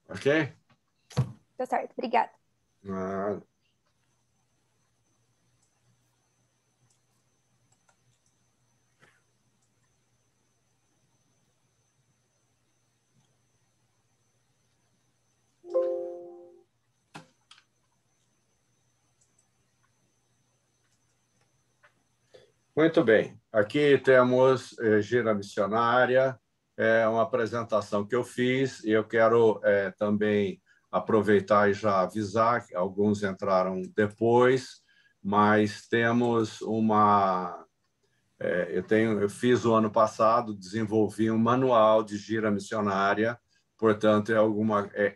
Ok? Tá certo, obrigada. Ah, muito bem. Aqui temos Gira Missionária, é uma apresentação que eu fiz e eu quero também aproveitar e já avisar que alguns entraram depois, mas temos uma... eu fiz o ano passado, desenvolvi um manual de gira missionária, portanto,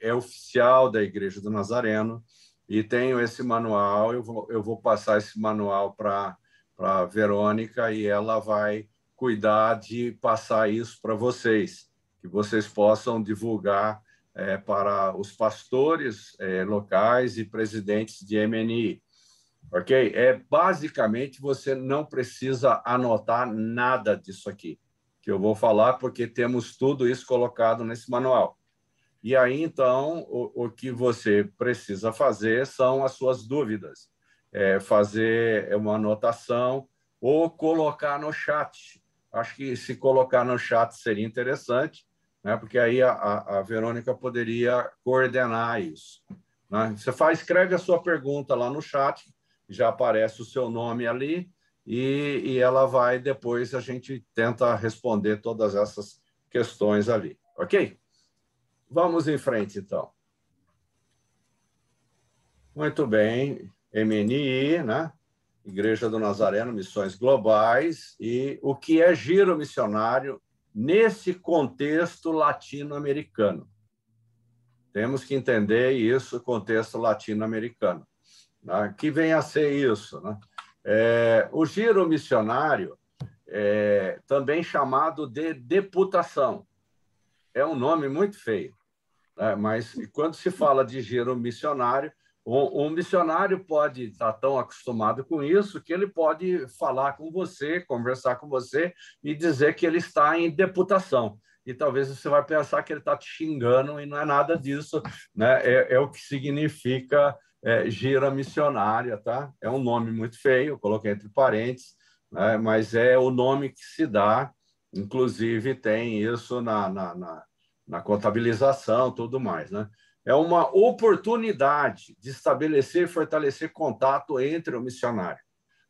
é oficial da Igreja do Nazareno, e tenho esse manual, eu vou passar esse manual para a Verônica e ela vai cuidar de passar isso para vocês, que vocês possam divulgar para os pastores locais e presidentes de MNI. Ok? Basicamente, você não precisa anotar nada disso aqui, que eu vou falar, porque temos tudo isso colocado nesse manual. E aí, então, o que você precisa fazer são as suas dúvidas. Fazer uma anotação ou colocar no chat. Acho que se colocar no chat seria interessante, né? Porque aí a Verônica poderia coordenar isso. Né? Você escreve a sua pergunta lá no chat, já aparece o seu nome ali, e ela vai, depois a gente tenta responder todas essas questões ali. Ok? Vamos em frente, então. Muito bem. MNI, né? Igreja do Nazareno, Missões Globais. E o que é giro missionário nesse contexto latino-americano? Temos que entender isso, contexto latino-americano. Né? Que vem a ser isso, né? O giro missionário, também chamado de deputação, é um nome muito feio. Mas quando se fala de giro missionário, um missionário pode estar tão acostumado com isso que ele pode falar com você, conversar com você e dizer que ele está em deputação. E talvez você vai pensar que ele está te xingando e não é nada disso, né? É o que significa gira missionária, tá? É um nome muito feio, eu coloquei entre parênteses, né? Mas é o nome que se dá, inclusive tem isso na contabilização, tudo mais, né? É uma oportunidade de estabelecer e fortalecer contato entre o missionário.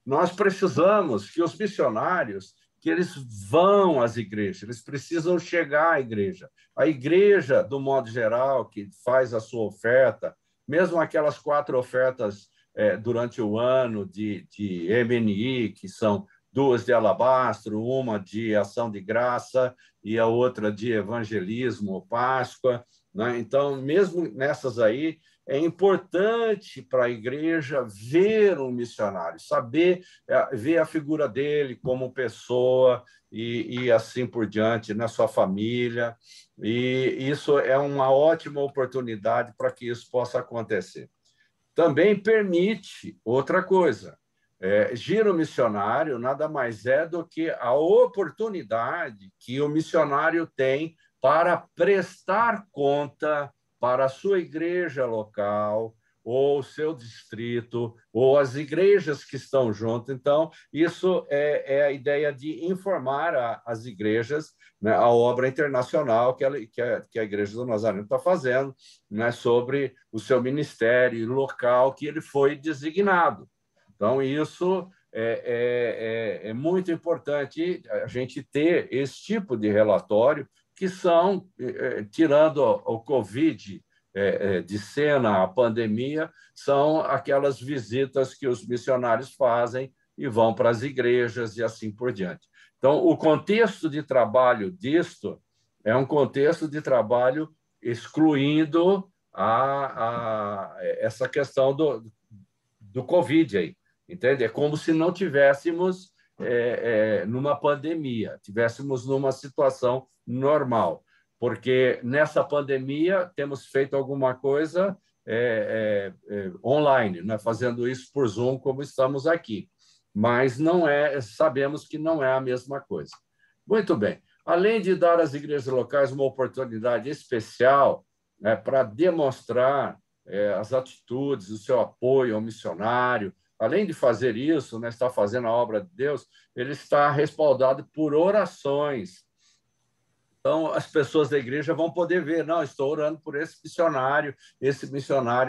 Nós precisamos que os missionários que eles vão às igrejas, eles precisam chegar à igreja. A igreja, do modo geral, que faz a sua oferta, mesmo aquelas 4 ofertas durante o ano de MNI, que são 2 de alabastro, uma de ação de graça e a outra de evangelismo, Páscoa, né? Então, mesmo nessas aí, é importante para a igreja ver um missionário, saber, ver a figura dele como pessoa e assim por diante, na sua família. E isso é uma ótima oportunidade para que isso possa acontecer. Também permite outra coisa. Giro missionário nada mais é do que a oportunidade que o missionário tem para prestar conta para a sua igreja local, ou seu distrito, ou as igrejas que estão junto. Então, isso é a ideia de informar as igrejas, né, a obra internacional que a Igreja do Nazareno está fazendo, né, sobre o seu ministério local que ele foi designado. Então, isso é muito importante a gente ter esse tipo de relatório, que são, tirando o Covid de cena, a pandemia, são aquelas visitas que os missionários fazem e vão para as igrejas e assim por diante. Então, o contexto de trabalho disto é um contexto de trabalho excluindo essa questão do Covid aí, entende? É como se não tivéssemos numa pandemia, tivéssemos numa situação normal, porque nessa pandemia temos feito alguma coisa online, né? Fazendo isso por Zoom, como estamos aqui, mas não sabemos que não é a mesma coisa. Muito bem. Além de dar às igrejas locais uma oportunidade especial né, para demonstrar as atitudes, o seu apoio ao missionário. Além de fazer isso, né, está fazendo a obra de Deus, ele está respaldado por orações. Então, as pessoas da igreja vão poder ver, não, estou orando por esse missionário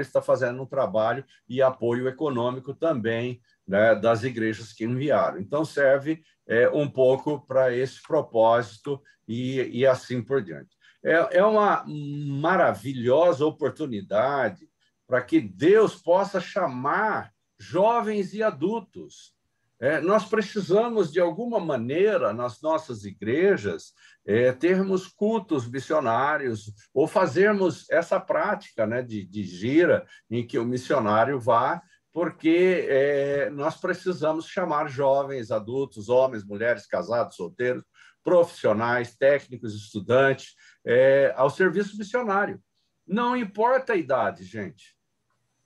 está fazendo um trabalho e apoio econômico também, né, das igrejas que enviaram. Então, serve um pouco para esse propósito e assim por diante. É uma maravilhosa oportunidade para que Deus possa chamar jovens e adultos. Nós precisamos, de alguma maneira, nas nossas igrejas, termos cultos missionários ou fazermos essa prática, né, de gira em que o missionário vá, porque nós precisamos chamar jovens, adultos, homens, mulheres, casados, solteiros, profissionais, técnicos, estudantes, ao serviço missionário. Não importa a idade, gente.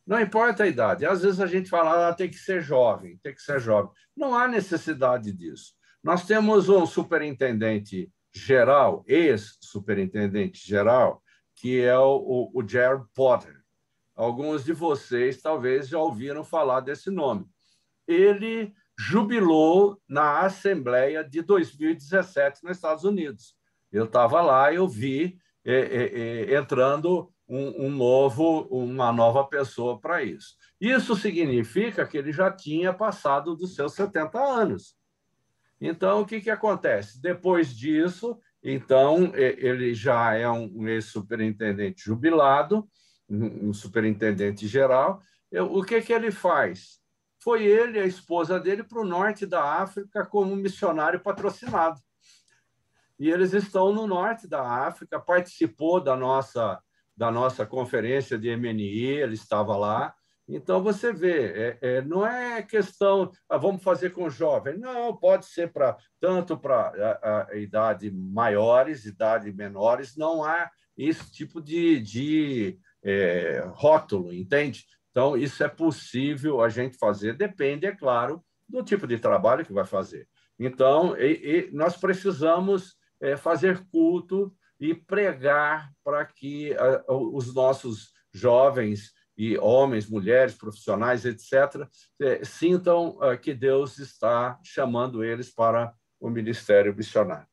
Não importa a idade. Às vezes a gente fala, tem que ser jovem, tem que ser jovem. Não há necessidade disso. Nós temos um superintendente geral, ex-superintendente geral, que é o Jared Potter. Alguns de vocês talvez já ouviram falar desse nome. Ele jubilou na Assembleia de 2017 nos Estados Unidos. Eu estava lá, eu vi entrando uma nova pessoa para isso. Isso significa que ele já tinha passado dos seus 70 anos. Então, o que acontece? Depois disso, então, ele já é um ex-superintendente jubilado, um superintendente geral. O que ele faz? Foi ele e a esposa dele para o norte da África como missionário patrocinado. E eles estão no norte da África, participou da nossa conferência de MNI, ele estava lá. Então, você vê, não é questão, vamos fazer com jovem. Não, pode ser tanto para a idade maiores, idade menores, não há esse tipo de rótulo, entende? Então, isso é possível a gente fazer, depende, é claro, do tipo de trabalho que vai fazer. Então, nós precisamos fazer culto e pregar para que os nossos jovens e homens, mulheres, profissionais, etc., sintam que Deus está chamando eles para o ministério missionário.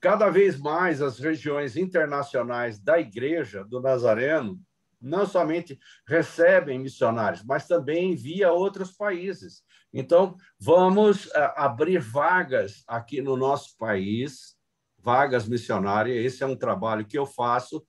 Cada vez mais as regiões internacionais da Igreja do Nazareno não somente recebem missionários, mas também envia a outros países. Então, vamos abrir vagas aqui no nosso país, vagas missionárias. Esse é um trabalho que eu faço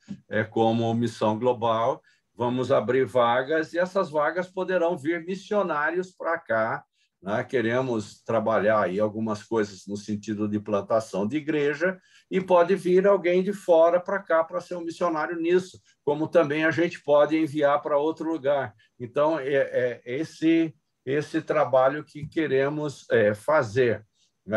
como Missão Global. Vamos abrir vagas e essas vagas poderão vir missionários para cá, né? Queremos trabalhar aí algumas coisas no sentido de plantação de igreja e pode vir alguém de fora para cá para ser um missionário nisso, como também a gente pode enviar para outro lugar. Então, esse trabalho que queremos fazer.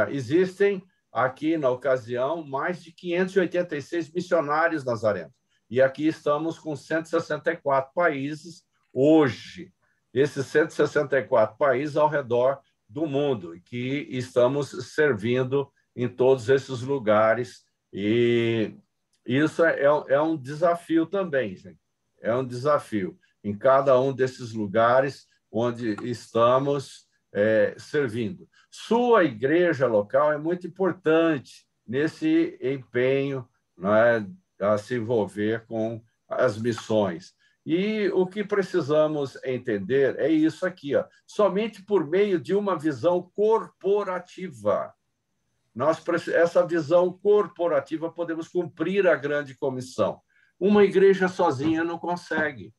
Existem aqui, na ocasião, mais de 586 missionários nazarenos. E aqui estamos com 164 países hoje. Esses 164 países ao redor do mundo, que estamos servindo em todos esses lugares. E isso é um desafio também, gente. É um desafio em cada um desses lugares onde estamos servindo. Sua igreja local é muito importante nesse empenho, né, a se envolver com as missões. E o que precisamos entender é isso aqui, ó. Somente por meio de uma visão corporativa. Essa visão corporativa podemos cumprir a grande comissão. Uma igreja sozinha não consegue.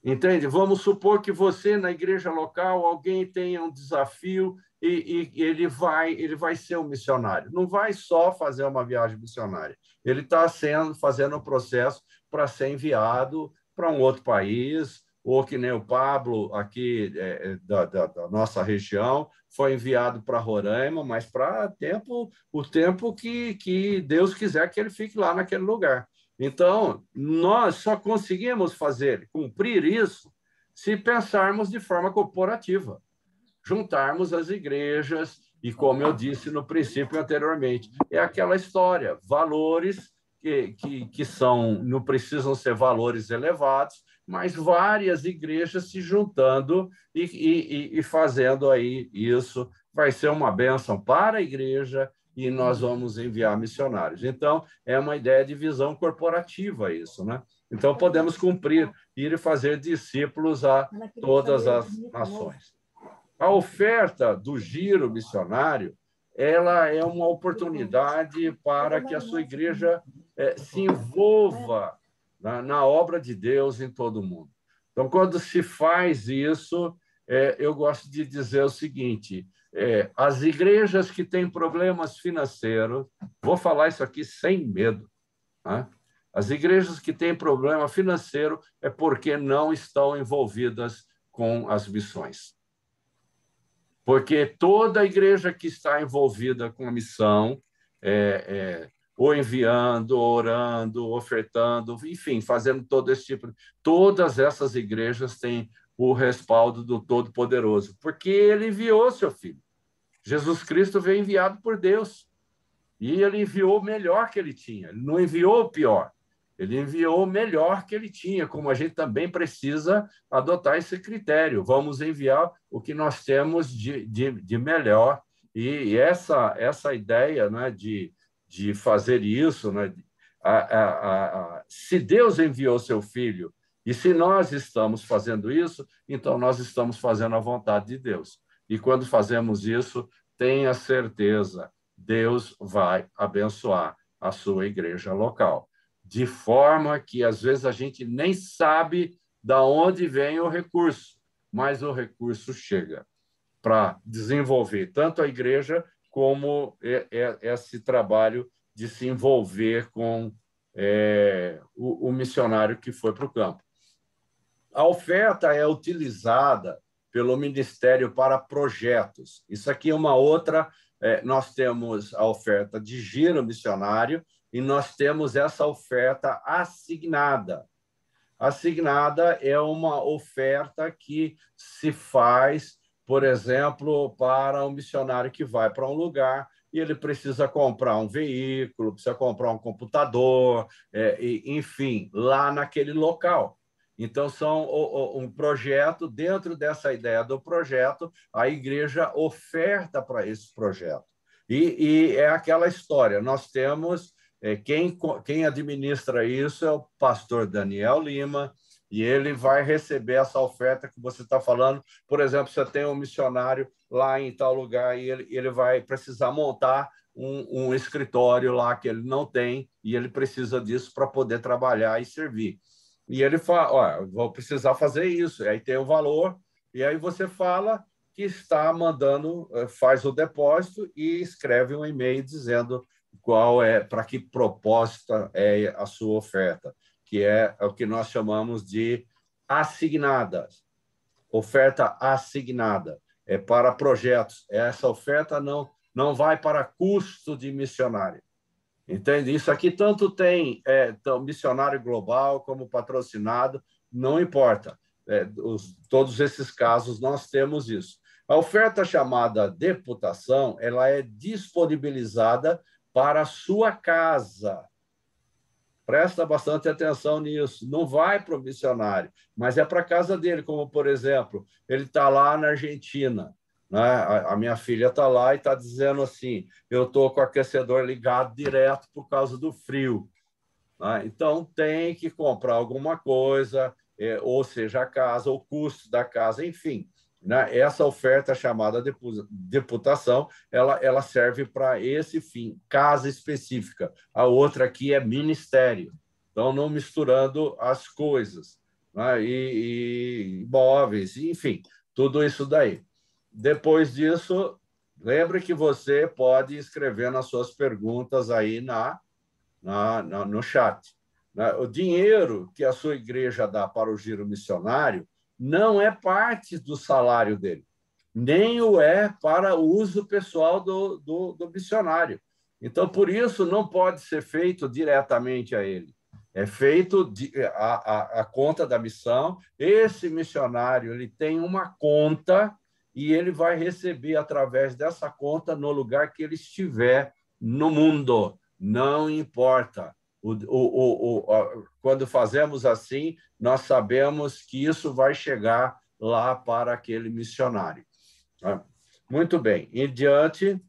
Entende? Vamos supor que você, na igreja local, alguém tenha um desafio e ele vai ser um missionário. Não vai só fazer uma viagem missionária. Ele está fazendo um processo para ser enviado para um outro país, ou que nem o Pablo, aqui da nossa região, foi enviado para Roraima, mas para o tempo que Deus quiser que ele fique lá naquele lugar. Então, nós só conseguimos cumprir isso, se pensarmos de forma corporativa, juntarmos as igrejas, e como eu disse no princípio anteriormente, é aquela história, valores que são, não precisam ser valores elevados, mas várias igrejas se juntando e fazendo aí isso. Vai ser uma bênção para a igreja e nós vamos enviar missionários. Então, é uma ideia de visão corporativa isso, né? Então, podemos cumprir, ir e fazer discípulos a todas as nações. A oferta do giro missionário, ela é uma oportunidade para que a sua igreja se envolva na obra de Deus em todo o mundo. Então, quando se faz isso, eu gosto de dizer o seguinte: as igrejas que têm problemas financeiros, vou falar isso aqui sem medo, né? As igrejas que têm problema financeiro é porque não estão envolvidas com as missões. Porque toda igreja que está envolvida com a missão, ou enviando, orando, ofertando, enfim, fazendo todo esse tipo, todas essas igrejas têm o respaldo do Todo-Poderoso, porque ele enviou seu Filho. Jesus Cristo veio enviado por Deus, e ele enviou o melhor que ele tinha, ele não enviou o pior. Ele enviou o melhor que ele tinha, como a gente também precisa adotar esse critério. Vamos enviar o que nós temos de melhor. E essa ideia, né, de fazer isso, né, se Deus enviou seu Filho, e se nós estamos fazendo isso, então nós estamos fazendo a vontade de Deus. E quando fazemos isso, tenha certeza, Deus vai abençoar a sua igreja local. De forma que, às vezes, a gente nem sabe de onde vem o recurso, mas o recurso chega para desenvolver tanto a igreja como esse trabalho de se envolver com o missionário que foi para o campo. A oferta é utilizada pelo Ministério para projetos. Isso aqui é uma outra... nós temos a oferta de giro missionário, e nós temos essa oferta assignada. Assignada é uma oferta que se faz, por exemplo, para um missionário que vai para um lugar e ele precisa comprar um veículo, precisa comprar um computador, enfim, lá naquele local. Então, são um projeto, dentro dessa ideia do projeto, a igreja oferta para esse projeto. E é aquela história, nós temos... Quem administra isso é o pastor Daniel Lima, e ele vai receber essa oferta que você está falando. Por exemplo, você tem um missionário lá em tal lugar e ele vai precisar montar um escritório lá que ele não tem, e ele precisa disso para poder trabalhar e servir. E ele fala, vou precisar fazer isso, e aí tem o valor, e aí você fala que está mandando, faz o depósito e escreve um e-mail dizendo para que proposta é a sua oferta, que é o que nós chamamos de assignadas. Oferta assignada é para projetos. Essa oferta não vai para custo de missionário. Entende? Isso aqui tanto tem missionário global como patrocinado, não importa. Todos esses casos nós temos isso. A oferta chamada deputação, ela é disponibilizada para a sua casa. Presta bastante atenção nisso. Não vai para o missionário, mas é para a casa dele, como, por exemplo, ele está lá na Argentina, né? A minha filha está lá e está dizendo assim, eu estou com o aquecedor ligado direto por causa do frio, né? Então, tem que comprar alguma coisa, ou seja, a casa, o custo da casa, enfim. Né? Essa oferta chamada deputação, ela serve para esse fim, casa específica. A outra aqui é ministério. Então, não misturando as coisas, né? E imóveis, enfim, tudo isso daí. Depois disso, lembre que você pode escrever nas suas perguntas aí no chat. Né? O dinheiro que a sua igreja dá para o giro missionário não é parte do salário dele, nem o é para o uso pessoal do missionário. Então, por isso, não pode ser feito diretamente a ele. É feito a conta da missão. Esse missionário ele tem uma conta e ele vai receber através dessa conta no lugar que ele estiver no mundo. Não importa. Quando fazemos assim, nós sabemos que isso vai chegar lá para aquele missionário. Muito bem. Em diante,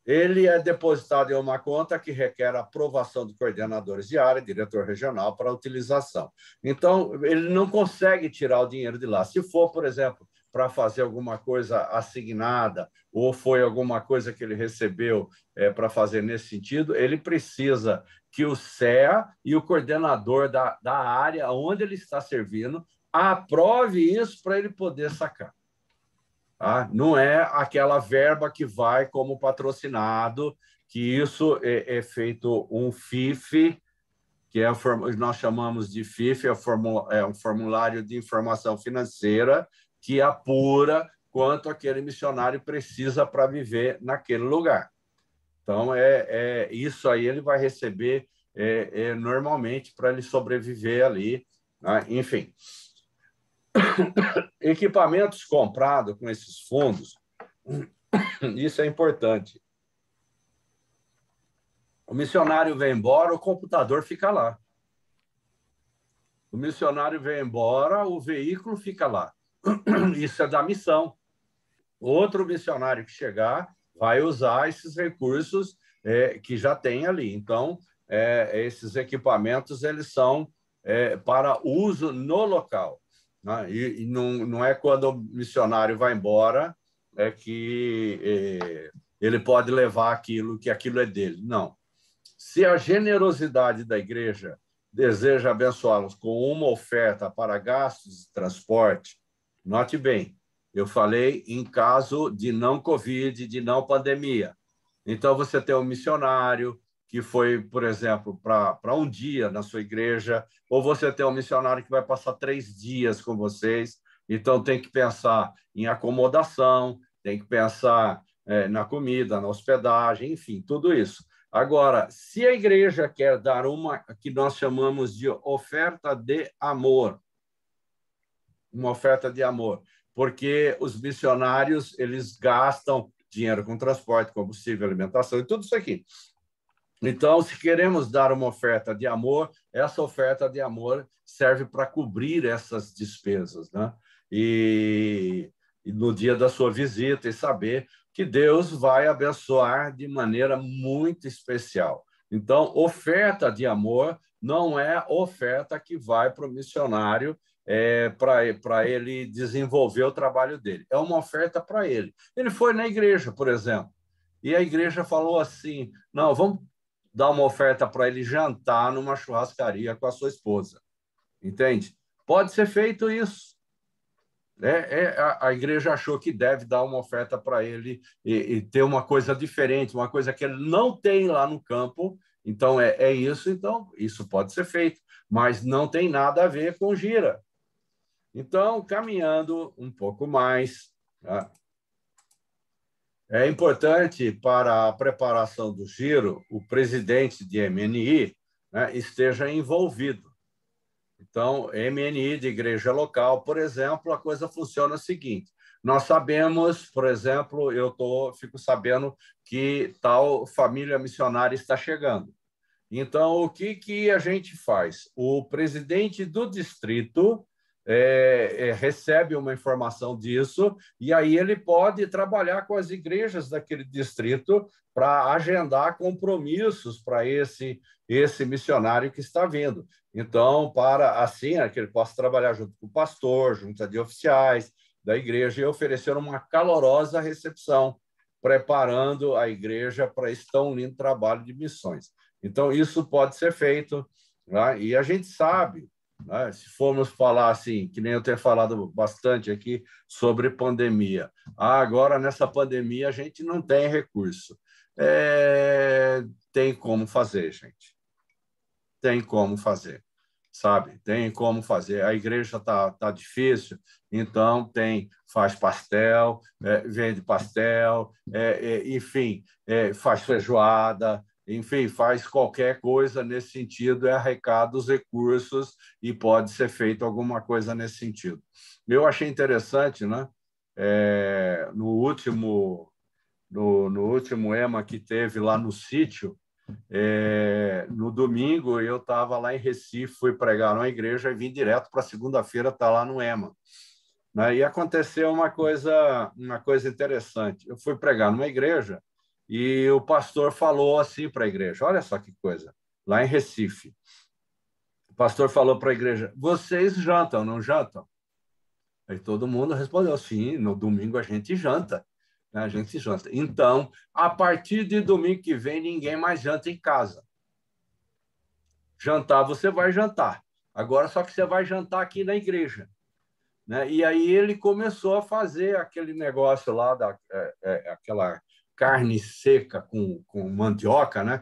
ele é depositado em uma conta que requer aprovação de coordenadores de área, diretor regional, para utilização. Então, ele não consegue tirar o dinheiro de lá. Se for, por exemplo, para fazer alguma coisa assignada, ou foi alguma coisa que ele recebeu para fazer nesse sentido, ele precisa que o CEA e o coordenador da área onde ele está servindo aprove isso para ele poder sacar. Tá? Não é aquela verba que vai como patrocinado, que isso é feito um FIF, que nós chamamos de FIF, é um formulário de informação financeira que apura quanto aquele missionário precisa para viver naquele lugar. Então, isso aí ele vai receber normalmente para ele sobreviver ali. Né? Enfim, equipamentos comprados com esses fundos, isso é importante. O missionário vem embora, o computador fica lá. O missionário vem embora, o veículo fica lá. Isso é da missão. Outro missionário que chegar vai usar esses recursos que já tem ali. Então, esses equipamentos eles são para uso no local. Né? E não é quando o missionário vai embora que ele pode levar aquilo, que aquilo é dele. Não. Se a generosidade da igreja deseja abençá-los com uma oferta para gastos de transporte, note bem, eu falei em caso de não Covid, de não pandemia. Então, você tem um missionário que foi, por exemplo, para um dia na sua igreja, ou você tem um missionário que vai passar 3 dias com vocês, então tem que pensar em acomodação, tem que pensar na comida, na hospedagem, enfim, tudo isso. Agora, se a igreja quer dar uma que nós chamamos de oferta de amor, uma oferta de amor, porque os missionários eles gastam dinheiro com transporte, combustível, alimentação e tudo isso aqui. Então, se queremos dar uma oferta de amor, essa oferta de amor serve para cobrir essas despesas, né? E no dia da sua visita e saber que Deus vai abençoar de maneira muito especial. Então, oferta de amor não é oferta que vai para o missionário para ele desenvolver o trabalho dele. É uma oferta para ele. Ele foi na igreja, por exemplo, e a igreja falou assim, não, vamos dar uma oferta para ele jantar numa churrascaria com a sua esposa. Entende? Pode ser feito isso. A igreja achou que deve dar uma oferta para ele e ter uma coisa diferente, uma coisa que ele não tem lá no campo. Então, isso. Então, isso pode ser feito, mas não tem nada a ver com gira. Então, caminhando um pouco mais, tá? É importante para a preparação do giro o presidente de MNI, né, esteja envolvido. Então, MNI de igreja local, por exemplo, a coisa funciona o seguinte: nós sabemos, por exemplo, fico sabendo que tal família missionária está chegando. Então, o que a gente faz? O presidente do distrito recebe uma informação disso e aí ele pode trabalhar com as igrejas daquele distrito para agendar compromissos para esse missionário que está vindo. Então, para assim, que ele possa trabalhar junto com o pastor, junto de oficiais da igreja e oferecer uma calorosa recepção, preparando a igreja para esse tão lindo trabalho de missões. Então, isso pode ser feito, né? E a gente sabe, né, se formos falar assim, que nem eu tenho falado bastante aqui sobre pandemia. Agora, nessa pandemia, a gente não tem recurso. Tem como fazer, gente. Tem como fazer, sabe? Tem como fazer. A igreja tá difícil, então faz pastel, vende pastel, enfim, faz feijoada, enfim, faz qualquer coisa nesse sentido, arrecada os recursos e pode ser feito alguma coisa nesse sentido. Eu achei interessante, né? No último EMA que teve lá no sítio, No domingo, eu estava lá em Recife, fui pregar numa igreja e vim direto para segunda-feira estar lá no EMA. Né? E aconteceu uma coisa interessante. Eu fui pregar numa igreja e o pastor falou assim para a igreja, olha só que coisa, lá em Recife. O pastor falou para a igreja, vocês jantam, não jantam? Aí todo mundo respondeu, sim, no domingo a gente janta. Né? A gente janta. Então, a partir de domingo que vem, ninguém mais janta em casa. Jantar, você vai jantar. Agora, só que você vai jantar aqui na igreja. Né? E aí ele começou a fazer aquele negócio lá, aquela carne seca com mandioca, né?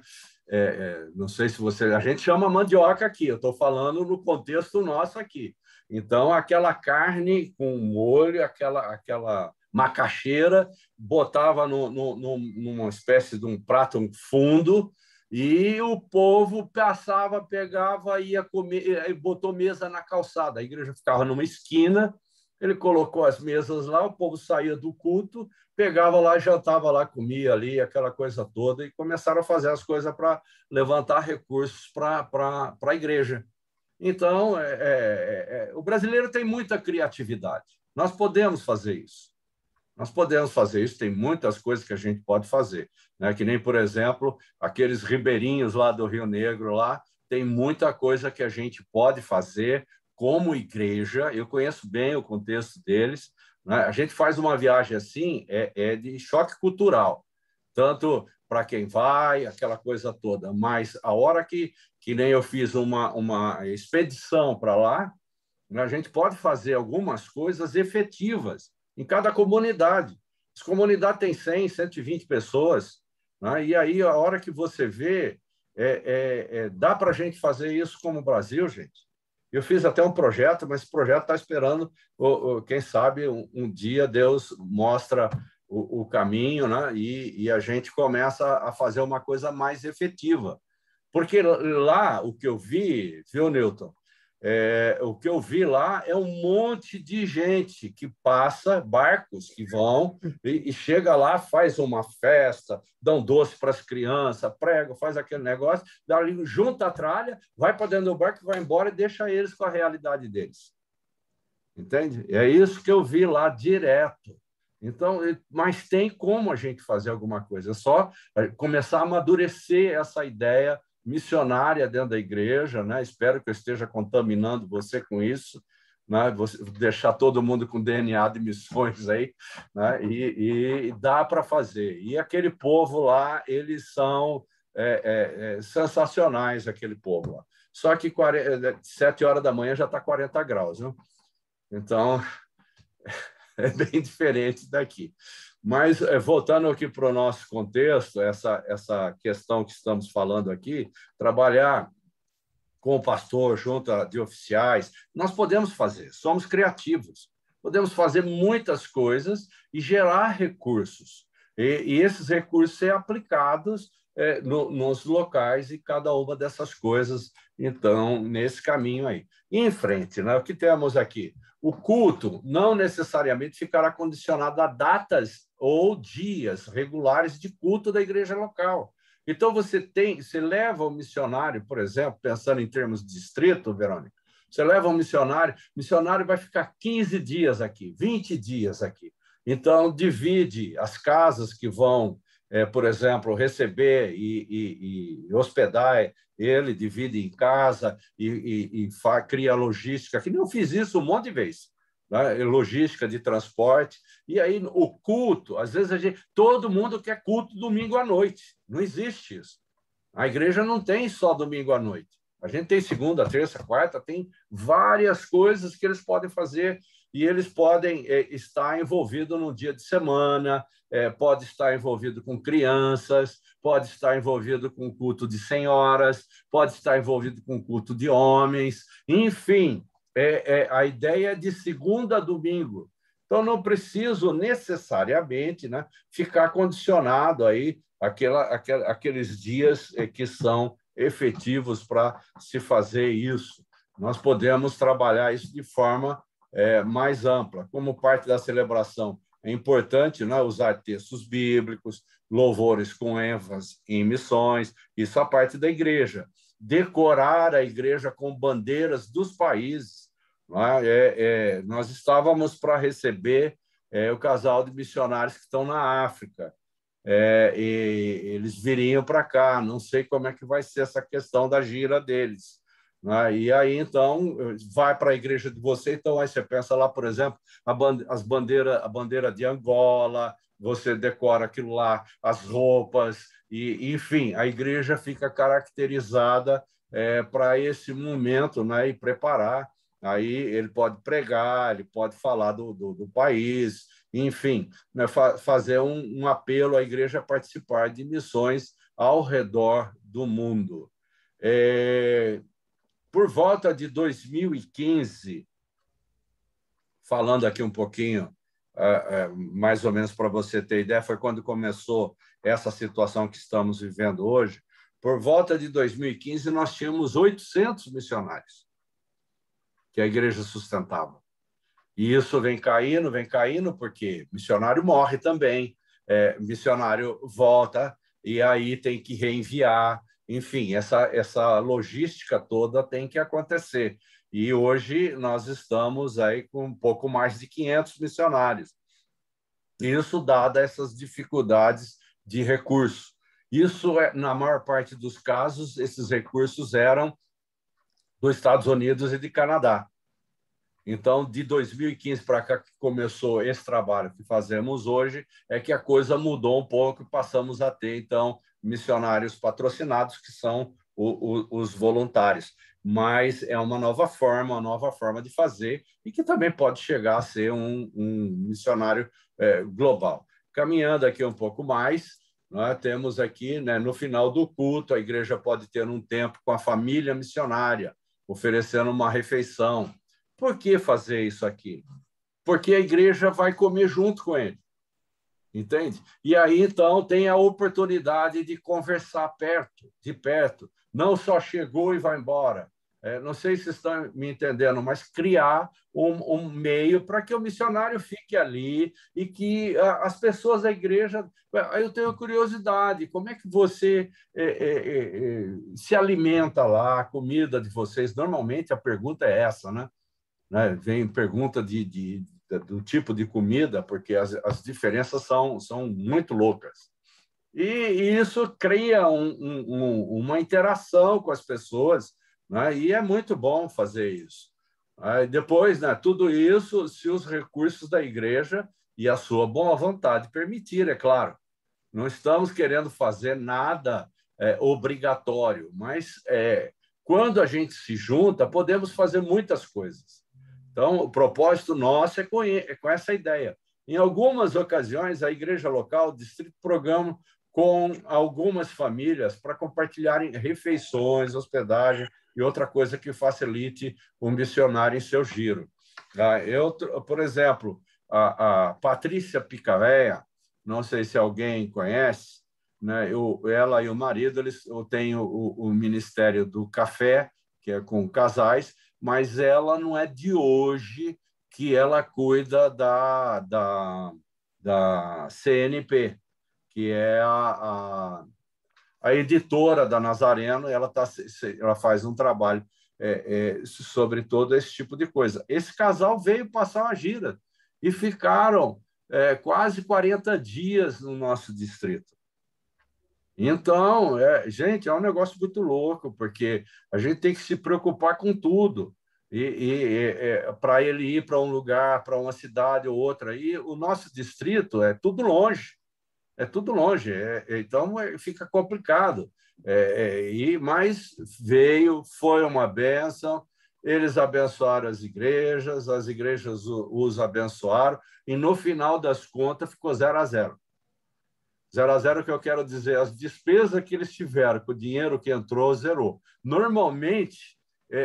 Não sei se você... A gente chama mandioca aqui, eu estou falando no contexto nosso aqui. Então, aquela carne com molho, aquela macaxeira, botava numa espécie de um prato fundo e o povo passava, pegava, ia comer, botou mesa na calçada. A igreja ficava numa esquina, ele colocou as mesas lá, o povo saía do culto, pegava lá, jantava lá, comia ali, aquela coisa toda, e começaram a fazer as coisas para levantar recursos para a igreja. Então, o brasileiro tem muita criatividade. Nós podemos fazer isso. Nós podemos fazer isso, tem muitas coisas que a gente pode fazer. Né? Que nem, por exemplo, aqueles ribeirinhos lá do Rio Negro, lá, tem muita coisa que a gente pode fazer como igreja. Eu conheço bem o contexto deles. Né? A gente faz uma viagem assim, de choque cultural. Tanto para quem vai, aquela coisa toda. Mas a hora que nem eu fiz uma expedição para lá, a gente pode fazer algumas coisas efetivas em cada comunidade. As comunidades têm 100, 120 pessoas, né? E aí, a hora que você vê, dá para a gente fazer isso como o Brasil, gente. Eu fiz até um projeto, mas esse projeto está esperando, quem sabe, um dia Deus mostra o caminho, né? E a gente começa a fazer uma coisa mais efetiva. Porque lá, o que eu vi, viu, Newton? O que eu vi lá é um monte de gente que passa, barcos que vão e chega lá, faz uma festa, dão doce para as crianças, prega, faz aquele negócio, dali, junta a tralha, vai para dentro do barco, vai embora e deixa eles com a realidade deles. Entende? É isso que eu vi lá direto. Então, mas tem como a gente fazer alguma coisa, é só começar a amadurecer essa ideia missionária dentro da igreja, né? Espero que eu esteja contaminando você com isso, né? Deixar todo mundo com DNA de missões aí, né? E dá para fazer. E aquele povo lá, eles são sensacionais, aquele povo lá. Só que 7 horas da manhã já está 40 graus, viu? Então, é bem diferente daqui. Mas, voltando aqui para o nosso contexto, essa questão que estamos falando aqui, trabalhar com o pastor, junto de oficiais, nós podemos fazer, somos criativos, podemos fazer muitas coisas e gerar recursos. E esses recursos ser aplicados nos locais e cada uma dessas coisas, então, nesse caminho aí. E em frente, né? O que temos aqui? O culto não necessariamente ficará condicionado a datas ou dias regulares de culto da igreja local. Então, você leva o missionário, por exemplo, pensando em termos de distrito, Verônica, você leva um missionário, o missionário vai ficar 15 dias aqui, 20 dias aqui. Então, divide as casas que vão, por exemplo, receber e hospedar ele, divide em casa e cria logística, que não fiz isso um monte de vezes, né? Logística de transporte. E aí o culto, às vezes todo mundo quer culto domingo à noite. Não existe isso. A igreja não tem só domingo à noite. A gente tem segunda, terça, quarta, tem várias coisas que eles podem fazer e eles podem estar envolvidos no dia de semana, pode estar envolvido com crianças, pode estar envolvido com culto de senhoras, pode estar envolvido com culto de homens, enfim, a ideia é de segunda a domingo. Então, não preciso necessariamente, né, ficar condicionado aí aqueles dias que são efetivos para se fazer isso. Nós podemos trabalhar isso de forma mais ampla, como parte da celebração. é importante, né, usar textos bíblicos, louvores com ênfase em missões, isso a parte da igreja. Decorar a igreja com bandeiras dos países. Nós estávamos para receber o casal de missionários que estão na África. E eles viriam para cá. Não sei como é que vai ser essa questão da gira deles. E aí, então, vai para a igreja de você. Então, aí você pensa lá, por exemplo, a bandeira de Angola, você decora aquilo lá, as roupas, e, enfim, a igreja fica caracterizada para esse momento, né, e preparar. Aí ele pode pregar, ele pode falar do país, enfim, né, fazer um apelo à igreja a participar de missões ao redor do mundo. Por volta de 2015, falando aqui um pouquinho, mais ou menos para você ter ideia, foi quando começou essa situação que estamos vivendo hoje. Por volta de 2015, nós tínhamos 800 missionários que a igreja sustentava. E isso vem caindo, porque missionário morre também, missionário volta, e aí tem que reenviar. Enfim, essa logística toda tem que acontecer. E hoje nós estamos aí com um pouco mais de 500 missionários. Isso dada essas dificuldades de recurso. Isso, na maior parte dos casos, esses recursos eram dos Estados Unidos e de Canadá. Então, de 2015 para cá que começou esse trabalho que fazemos hoje, é que a coisa mudou um pouco e passamos a ter, então, missionários patrocinados, que são os voluntários. Mas é uma nova forma de fazer, e que também pode chegar a ser um missionário global. Caminhando aqui um pouco mais, nós temos aqui, né, no final do culto, a igreja pode ter um tempo com a família missionária, oferecendo uma refeição. Por que fazer isso aqui? Porque a igreja vai comer junto com ele, entende? E aí, então, tem a oportunidade de conversar de perto. Não só chegou e vai embora. Não sei se estão me entendendo, mas criar um meio para que o missionário fique ali e que as pessoas da igreja... Eu tenho curiosidade, como é que você se alimenta lá, a comida de vocês? Normalmente a pergunta é essa, né? Vem pergunta do tipo de comida, porque as diferenças são muito loucas. E isso cria uma interação com as pessoas, né? E é muito bom fazer isso. Depois, né, tudo isso, se os recursos da igreja e a sua boa vontade permitir, é claro. Não estamos querendo fazer nada obrigatório, mas quando a gente se junta, podemos fazer muitas coisas. Então, o propósito nosso é com essa ideia. Em algumas ocasiões, a igreja local, o distrito, programa com algumas famílias para compartilharem refeições, hospedagem e outra coisa que facilite o missionário em seu giro. Por exemplo, a Patrícia Picavéia, não sei se alguém conhece, né? Ela e o marido têm o Ministério do Café, que é com casais, mas ela não é de hoje que ela cuida da CNP, que é a editora da Nazareno. Ela faz um trabalho sobre todo esse tipo de coisa. Esse casal veio passar uma gira e ficaram quase 40 dias no nosso distrito. Então, gente, é um negócio muito louco, porque a gente tem que se preocupar com tudo. Para ele ir para um lugar, para uma cidade ou outra, e o nosso distrito é tudo longe. Então fica complicado. Mas foi uma bênção, eles abençoaram as igrejas os abençoaram, e no final das contas ficou 0-0. 0-0, que eu quero dizer, as despesas que eles tiveram, com o dinheiro que entrou, zerou. Normalmente,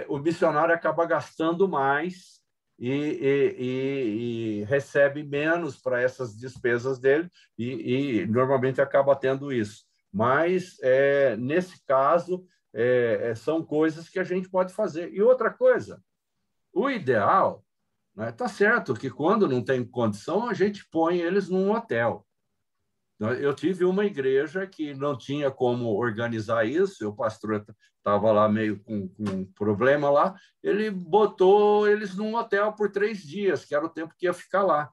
o missionário acaba gastando mais e recebe menos para essas despesas dele, e normalmente acaba tendo isso. Mas, nesse caso, são coisas que a gente pode fazer. E outra coisa, o ideal Né? Tá certo que quando não tem condição, a gente põe eles num hotel. Eu tive uma igreja que não tinha como organizar isso, o pastor estava lá meio com um problema lá, ele botou eles num hotel por 3 dias, que era o tempo que ia ficar lá.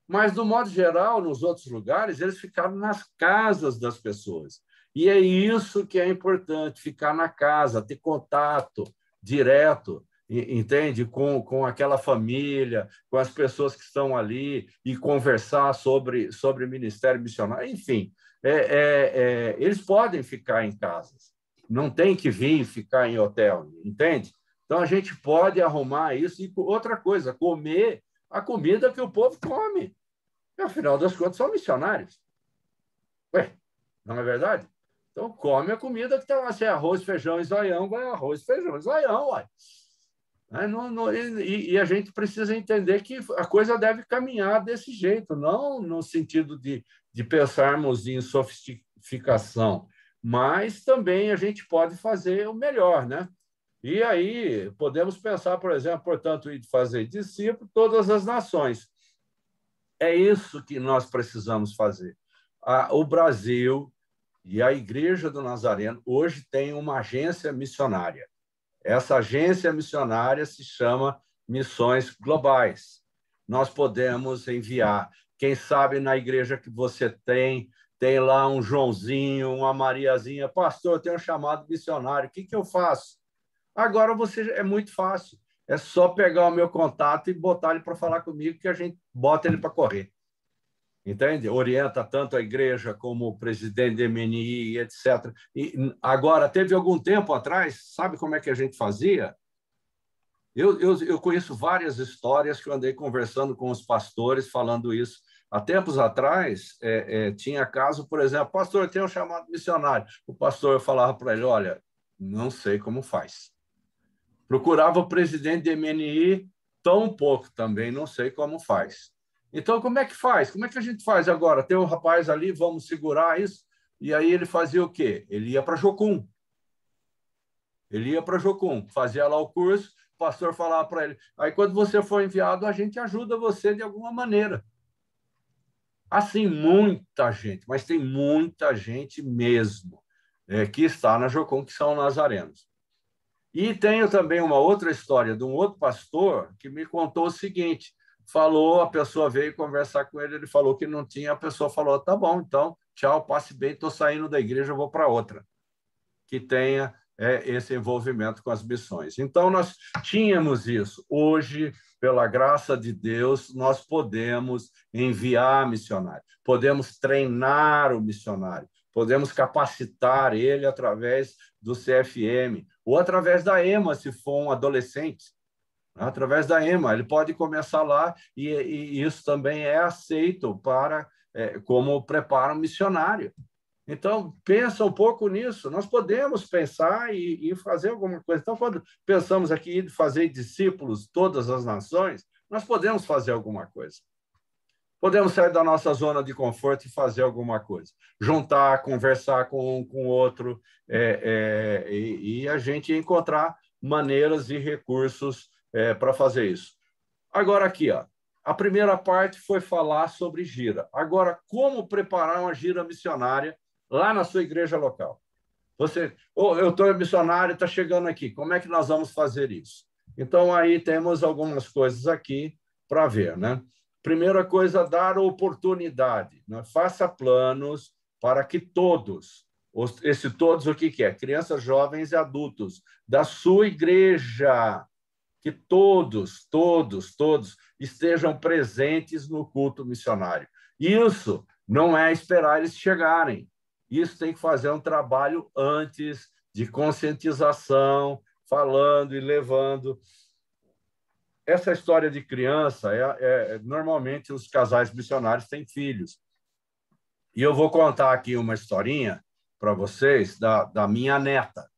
Mas, do modo geral, nos outros lugares, eles ficaram nas casas das pessoas. E é isso que é importante, ficar na casa, ter contato direto, entende? Com aquela família, com as pessoas que estão ali e conversar sobre ministério missionário. Enfim, eles podem ficar em casas, não tem que vir ficar em hotel, entende? Então, a gente pode arrumar isso. E outra coisa, comer a comida que o povo come. Afinal das contas, são missionários. Ué, não é verdade? Então, come a comida que está lá. Se é arroz, feijão e zoião, vai arroz, feijão e zoião. Ué. E a gente precisa entender que a coisa deve caminhar desse jeito, não no sentido de pensarmos em sofisticação, mas também a gente pode fazer o melhor, né? E aí podemos pensar, por exemplo, portanto, em fazer discípulo todas as nações. É isso que nós precisamos fazer. O Brasil e a Igreja do Nazareno hoje tem uma agência missionária. Essa agência missionária se chama Missões Globais. Nós podemos enviar, quem sabe na igreja que você tem lá um Joãozinho, uma Mariazinha, pastor, eu tenho um chamado missionário, o que eu faço? Agora é muito fácil, é só pegar o meu contato e botar ele para falar comigo que a gente bota ele para correr. Entende? Orienta tanto a igreja como o presidente do MNI, etc. E agora, teve algum tempo atrás, sabe como é que a gente fazia? Eu conheço várias histórias que eu andei conversando com os pastores falando isso. Há tempos atrás, tinha caso, por exemplo, pastor, tem um chamado missionário. O pastor falava para ele, olha, não sei como faz. Procurava o presidente do MNI, tão pouco também, não sei como faz. Então, como é que faz? Como é que a gente faz agora? Tem um rapaz ali, vamos segurar isso. E aí ele fazia o quê? Ele ia para Jocum. Ele ia para Jocum, fazia lá o curso, o pastor falava para ele. Aí, quando você for enviado, a gente ajuda você de alguma maneira. Assim, muita gente, mas tem muita gente mesmo que está na Jocum, que são nazarenos. E tenho também uma outra história de um outro pastor que me contou o seguinte: falou, a pessoa veio conversar com ele, ele falou que não tinha, a pessoa falou, tá bom, então, tchau, passe bem, estou saindo da igreja, vou para outra, que tenha esse envolvimento com as missões. Então, nós tínhamos isso. Hoje, pela graça de Deus, nós podemos enviar missionário, podemos treinar o missionário, podemos capacitar ele através do CFM, ou através da EMA, se for um adolescente. Através da EMA, ele pode começar lá e isso também é aceito como preparo missionário. Então, pensa um pouco nisso. Nós podemos pensar e fazer alguma coisa. Então, quando pensamos aqui em fazer discípulos todas as nações, nós podemos fazer alguma coisa. Podemos sair da nossa zona de conforto e fazer alguma coisa. Juntar, conversar com um, com o outro, e a gente encontrar maneiras e recursos para fazer isso. Agora, aqui, ó, a primeira parte foi falar sobre gira. Agora, como preparar uma gira missionária lá na sua igreja local? Eu estou missionário, está chegando aqui, como é que nós vamos fazer isso? Então, aí temos algumas coisas aqui para ver, né? Primeira coisa, dar oportunidade, né? Faça planos para que todos, todos o que é? Crianças, jovens e adultos da sua igreja, que todos estejam presentes no culto missionário. Isso não é esperar eles chegarem. Isso tem que fazer um trabalho antes de conscientização, falando e levando. Essa história de criança, normalmente os casais missionários têm filhos. E eu vou contar aqui uma historinha para vocês da minha neta.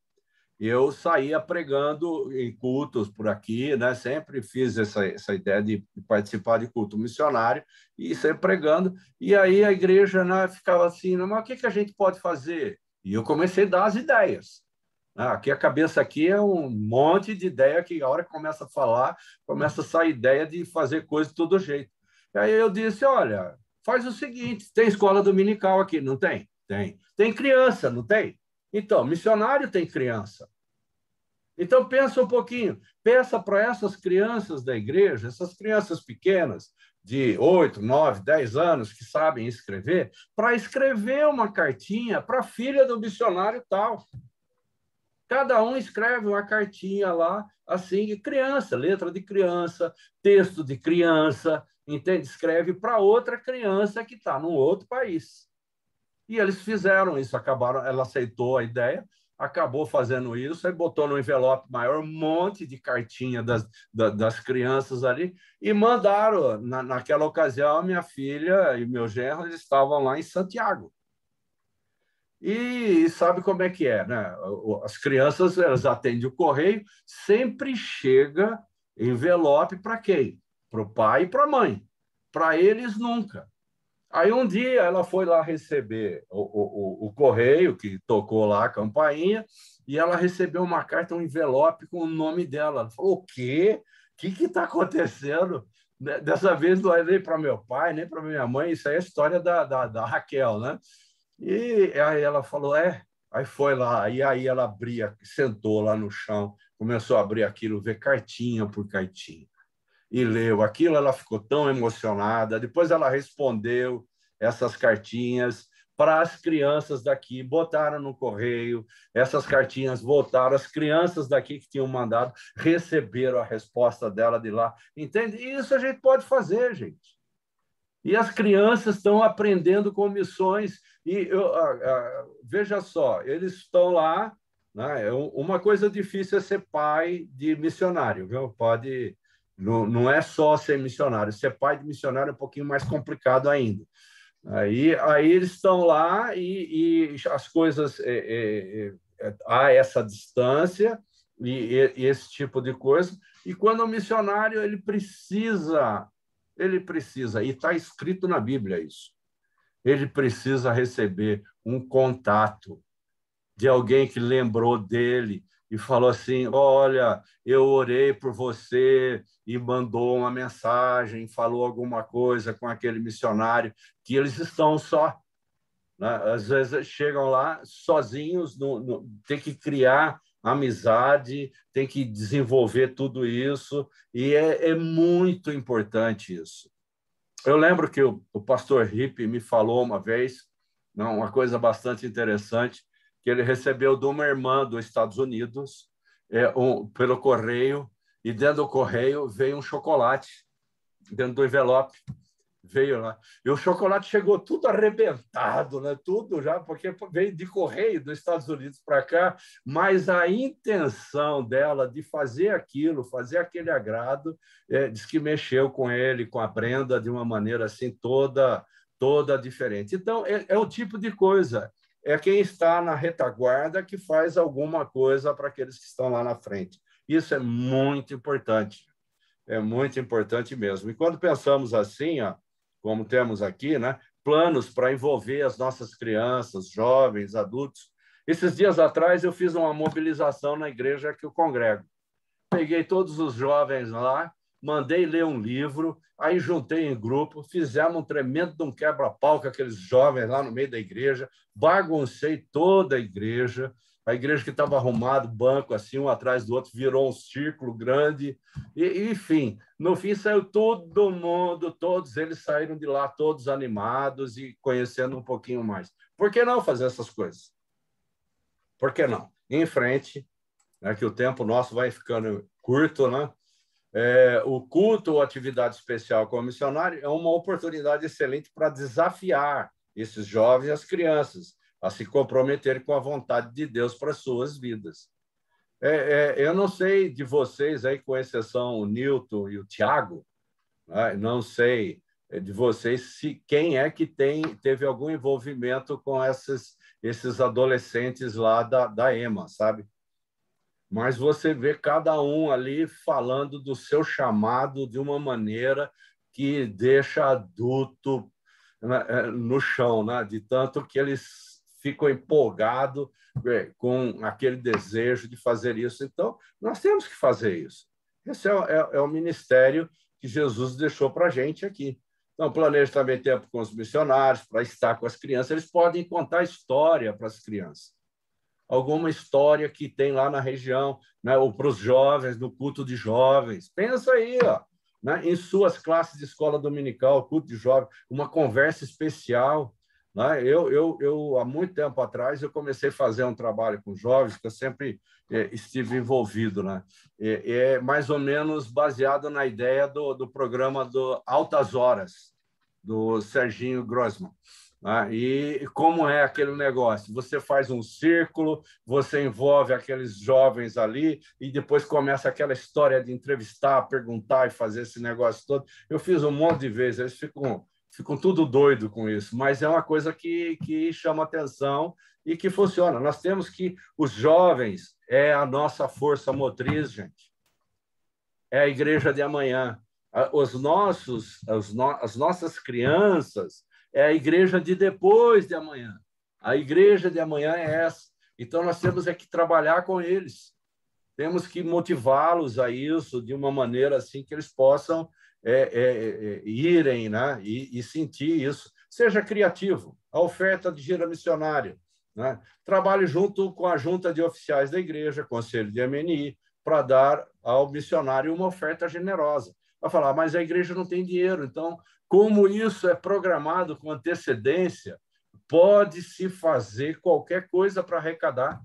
Eu saía pregando em cultos por aqui, né? Sempre fiz essa ideia de participar de culto missionário e sempre pregando. E aí a igreja, né, ficava assim, mas o que a gente pode fazer? E eu comecei a dar as ideias. Aqui a cabeça aqui é um monte de ideia que a hora que começa a falar, começa a sair ideia de fazer coisa de todo jeito. E aí eu disse, olha, faz o seguinte, tem escola dominical aqui, não tem? Tem. Tem criança, não tem? Então, missionário tem criança. Então, pensa um pouquinho, peça para essas crianças da igreja, essas crianças pequenas, de 8, 9, 10 anos, que sabem escrever, para escrever uma cartinha para a filha do missionário tal. Cada um escreve uma cartinha lá, assim, criança, letra de criança, texto de criança, entende? Escreve para outra criança que está num outro país. E eles fizeram isso, acabaram, ela aceitou a ideia, acabou fazendo isso, aí botou no envelope maior um monte de cartinha das crianças ali e mandaram. Naquela ocasião, minha filha e meu genro eles estavam lá em Santiago. E sabe como é que né? As crianças elas atendem o correio, sempre chega envelope para quem? Para o pai e para a mãe. Para eles, nunca. Aí um dia ela foi lá receber o correio, que tocou lá a campainha, e ela recebeu uma carta, um envelope com o nome dela. Ela falou, o quê? O que está acontecendo? Dessa vez não é nem para meu pai, nem para minha mãe, isso aí é a história da Raquel, né? E aí ela falou, Aí foi lá, e aí ela abria, sentou lá no chão, começou a abrir aquilo, ver cartinha por cartinha. E leu aquilo, ela ficou tão emocionada. Depois ela respondeu essas cartinhas para as crianças daqui, botaram no correio, essas cartinhas voltaram, as crianças daqui que tinham mandado receberam a resposta dela de lá. Entende? E isso a gente pode fazer, gente. E as crianças estão aprendendo com missões. E veja só, eles estão lá. Né? Uma coisa difícil é ser pai de missionário, viu? Não é só ser missionário. Ser pai de missionário é um pouquinho mais complicado ainda. Aí eles estão lá e as coisas. Há essa distância e esse tipo de coisa. E quando o missionário ele precisa, e está escrito na Bíblia isso, ele precisa receber um contato de alguém que lembrou dele e falou assim, olha, eu orei por você e mandou uma mensagem, falou alguma coisa com aquele missionário, que eles estão só. Né? Às vezes chegam lá sozinhos, tem que criar amizade, tem que desenvolver tudo isso, e é muito importante isso. Eu lembro que o pastor Ripp me falou uma vez, não, uma coisa bastante interessante, que ele recebeu de uma irmã dos Estados Unidos pelo correio, e dentro do correio veio um chocolate, dentro do envelope, veio lá. E o chocolate chegou tudo arrebentado, né? Tudo já, porque veio de correio dos Estados Unidos para cá, mas a intenção dela de fazer aquilo, fazer aquele agrado, diz que mexeu com ele, com a Brenda, de uma maneira assim toda diferente. Então, é o tipo de coisa. É quem está na retaguarda que faz alguma coisa para aqueles que estão lá na frente. Isso é muito importante. É muito importante mesmo. E quando pensamos assim, como temos aqui, né, planos para envolver as nossas crianças, jovens, adultos. Esses dias atrás eu fiz uma mobilização na igreja que eu congrego. Peguei todos os jovens lá, mandei ler um livro, aí juntei em grupo, fizemos um tremendo de um quebra-pau com aqueles jovens lá no meio da igreja, baguncei toda a igreja que estava arrumado, banco assim, um atrás do outro, virou um círculo grande, enfim, no fim saiu todo mundo, todos eles saíram de lá todos animados e conhecendo um pouquinho mais. Por que não fazer essas coisas? Por que não? Em frente, que o tempo nosso vai ficando curto, né? O culto ou atividade especial como missionário é uma oportunidade excelente para desafiar esses jovens e as crianças a se comprometerem com a vontade de Deus para as suas vidas. Eu não sei de vocês, aí, com exceção o Newton e o Tiago, né? Não sei de vocês quem é que teve algum envolvimento com esses adolescentes lá da EMA, sabe? Mas você vê cada um ali falando do seu chamado de uma maneira que deixa adulto no chão, né? De tanto que eles ficam empolgados com aquele desejo de fazer isso. Então, nós temos que fazer isso. Esse é o ministério que Jesus deixou para a gente aqui. Então, planeje também tempo com os missionários, para estar com as crianças. Eles podem contar história para as crianças. Alguma história que tem lá na região, né? Ou para os jovens, no culto de jovens. Pensa aí, ó, né? Em suas classes de escola dominical, culto de jovens, uma conversa especial. Né? Há muito tempo atrás, eu comecei a fazer um trabalho com jovens, que eu sempre estive envolvido. Né? É mais ou menos baseado na ideia do programa do Altas Horas, do Serginho Grossman. E como é aquele negócio? Você faz um círculo, você envolve aqueles jovens ali e depois começa aquela história de entrevistar, perguntar e fazer esse negócio todo. Eu fiz um monte de vezes, eles ficam tudo doido com isso, mas é uma coisa que chama atenção e que funciona. Nós temos que... Os jovens é a nossa força motriz, gente. É a igreja de amanhã. As nossas crianças é a igreja de depois de amanhã. A igreja de amanhã é essa. Então, nós temos que trabalhar com eles. Temos que motivá-los a isso de uma maneira assim que eles possam irem, né? e sentir isso. Seja criativo. A oferta de gira missionária. Né? Trabalhe junto com a junta de oficiais da igreja, conselho de MNI, para dar ao missionário uma oferta generosa. Vai falar, mas a igreja não tem dinheiro, então... Como isso é programado com antecedência, pode-se fazer qualquer coisa para arrecadar.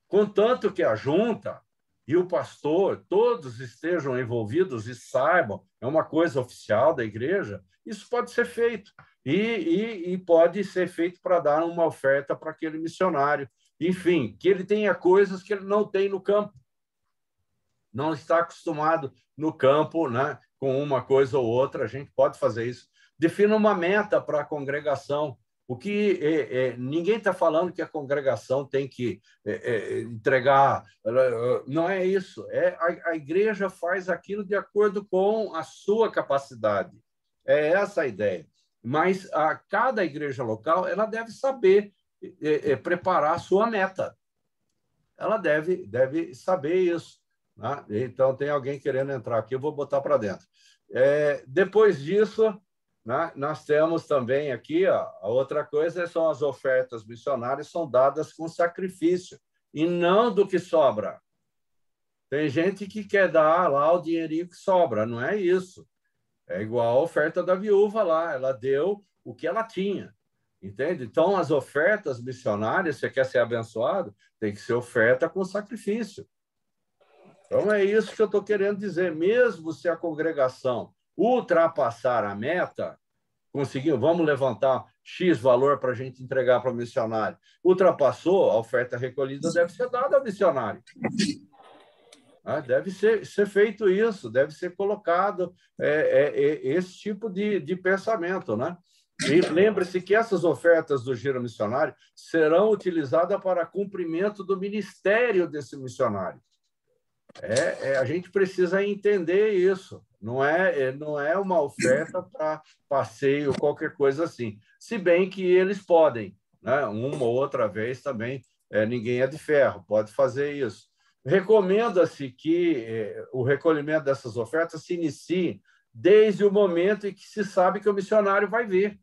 Contanto que a junta e o pastor, todos estejam envolvidos e saibam, é uma coisa oficial da igreja, isso pode ser feito. E pode ser feito para dar uma oferta para aquele missionário. Enfim, que ele tenha coisas que ele não tem no campo. Não está acostumado no campo, né? Com uma coisa ou outra, a gente pode fazer isso. Defina uma meta para a congregação. O que ninguém está falando que a congregação tem que entregar. Não é isso. A igreja faz aquilo de acordo com a sua capacidade. É essa a ideia. Mas cada igreja local ela deve saber preparar a sua meta. Ela deve saber isso. Né? Então, tem alguém querendo entrar aqui, eu vou botar para dentro. Depois disso, né, nós temos também aqui, ó, a outra coisa são as ofertas missionárias, são dadas com sacrifício, e não do que sobra. Tem gente que quer dar lá o dinheirinho que sobra, não é isso. É igual a oferta da viúva lá, ela deu o que ela tinha. Entende? Então, as ofertas missionárias, se você quer ser abençoado, tem que ser oferta com sacrifício. Então, é isso que eu estou querendo dizer. Mesmo se a congregação ultrapassar a meta, conseguiu, vamos levantar X valor para a gente entregar para o missionário. Ultrapassou, a oferta recolhida deve ser dada ao missionário. Deve ser feito isso, deve ser colocado esse tipo de pensamento. Né? E lembre-se que essas ofertas do giro missionário serão utilizadas para cumprimento do ministério desse missionário. A gente precisa entender isso. Não é uma oferta para passeio, qualquer coisa assim. Se bem que eles podem, né? Uma ou outra vez também, ninguém é de ferro, pode fazer isso. Recomenda-se que o recolhimento dessas ofertas se inicie desde o momento em que se sabe que o missionário vai vir.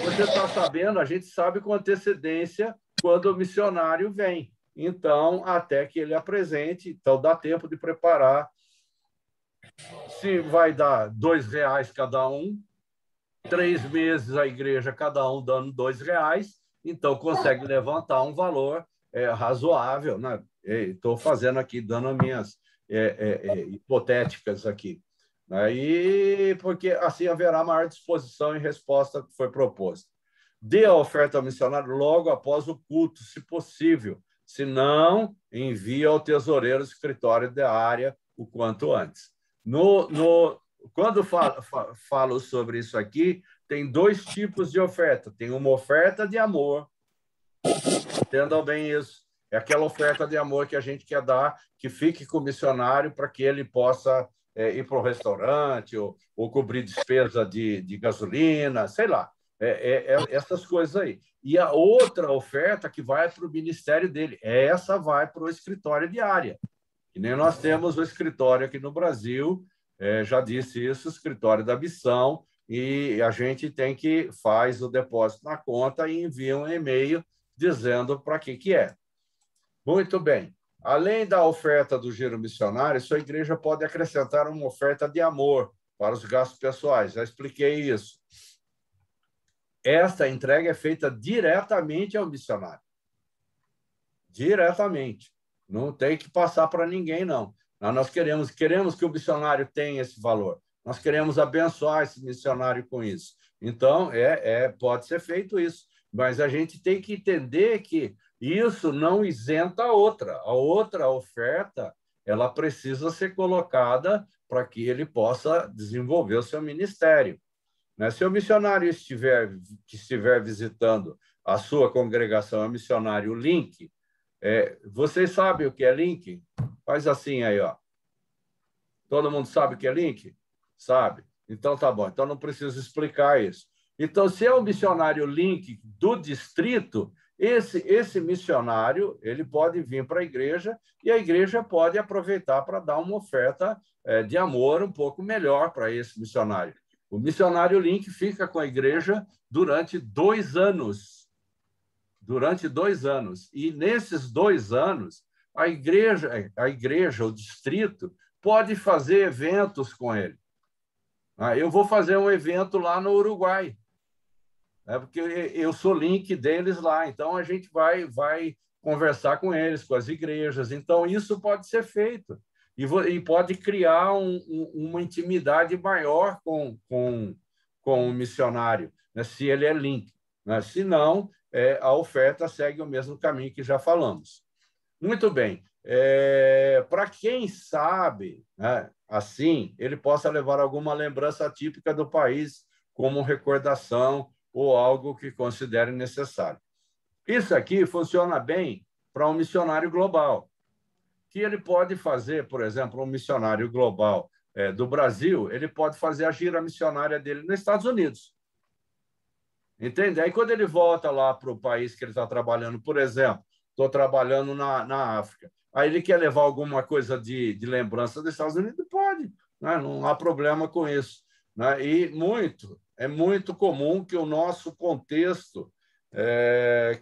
Você está sabendo, a gente sabe com antecedência quando o missionário vem. Então, até que ele apresente, então dá tempo de preparar. Se vai dar R$2 cada um, 3 meses a igreja, cada um dando R$2, então consegue levantar um valor razoável. Né? Estou fazendo aqui, dando as minhas hipotéticas aqui. Aí, porque assim haverá maior disposição em resposta ao que foi proposto. Dê a oferta ao missionário logo após o culto, se possível. Se não, envie ao tesoureiro do escritório da área o quanto antes. Quando falo sobre isso aqui, tem 2 tipos de oferta. Tem uma oferta de amor. Entendam bem isso. É aquela oferta de amor que a gente quer dar, que fique com o missionário para que ele possa ir para o restaurante ou cobrir despesa de gasolina, sei lá. essas coisas aí. E a outra oferta que vai para o ministério dele, essa vai para o escritório de área. E nem nós temos o escritório aqui no Brasil, já disse isso, o escritório da missão, e a gente tem que faz o depósito na conta e envia um e-mail dizendo para que é. Muito bem. Além da oferta do giro missionário, sua igreja pode acrescentar uma oferta de amor para os gastos pessoais. Já expliquei isso. Esta entrega é feita diretamente ao missionário. Diretamente. Não tem que passar para ninguém, não. Nós queremos que o missionário tenha esse valor. Nós queremos abençoar esse missionário com isso. Então, pode ser feito isso. Mas a gente tem que entender que isso não isenta a outra. A outra oferta, ela precisa ser colocada para que ele possa desenvolver o seu ministério. Se o missionário estiver visitando a sua congregação, é missionário Link, vocês sabem o que é Link? Faz assim aí, ó. Todo mundo sabe o que é Link? Sabe? Então tá bom. Então não preciso explicar isso. Então, se é o missionário Link do distrito, esse missionário ele pode vir para a igreja e a igreja pode aproveitar para dar uma oferta de amor um pouco melhor para esse missionário. O missionário Link fica com a igreja durante 2 anos. Durante 2 anos. E nesses 2 anos, a igreja, o distrito, pode fazer eventos com ele. Eu vou fazer um evento lá no Uruguai, porque eu sou link deles lá. Então, a gente vai conversar com eles, com as igrejas. Então, isso pode ser feito. E pode criar uma intimidade maior com o missionário, se ele é link. Se não, a oferta segue o mesmo caminho que já falamos. Muito bem. Para quem sabe, assim, ele possa levar alguma lembrança típica do país, como recordação ou algo que considere necessário. Isso aqui funciona bem para um missionário global, que ele pode fazer, por exemplo, um missionário global do Brasil, ele pode fazer a gira missionária dele nos Estados Unidos. Entende? Aí, quando ele volta lá para o país que ele está trabalhando, por exemplo, estou trabalhando na África, aí ele quer levar alguma coisa de lembrança dos Estados Unidos? Pode, não há problema com isso. E é muito comum que o nosso contexto,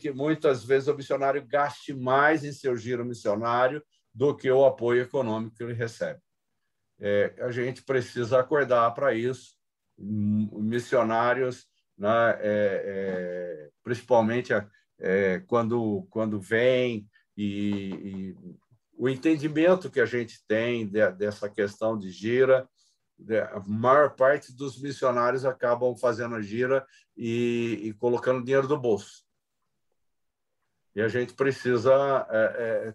que muitas vezes o missionário gaste mais em seu giro missionário do que o apoio econômico que ele recebe. A gente precisa acordar para isso. Missionários, principalmente quando vem e o entendimento que a gente tem dessa questão de gira, a maior parte dos missionários acabam fazendo a gira e colocando dinheiro do bolso. E a gente precisa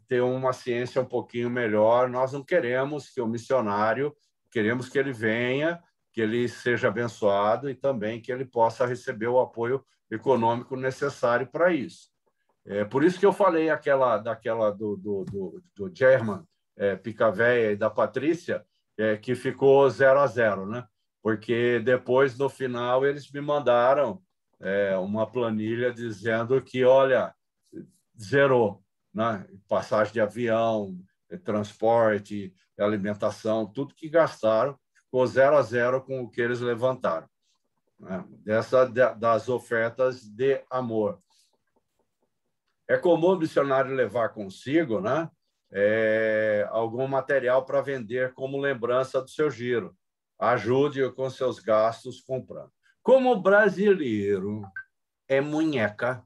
ter uma ciência um pouquinho melhor. Nós não queremos que o missionário, queremos que ele venha, que ele seja abençoado e também que ele possa receber o apoio econômico necessário para isso. Por isso que eu falei daquela do German, Picavéia e da Patrícia, que ficou 0-0, né? Porque depois, no final, eles me mandaram uma planilha dizendo que, olha, zerou, né? Passagem de avião, transporte, alimentação, tudo que gastaram, ficou 0-0 com o que eles levantaram, né? Das ofertas de amor. É comum o missionário levar consigo, né, algum material para vender como lembrança do seu giro. Ajude-o com seus gastos comprando. Como o brasileiro é munheca,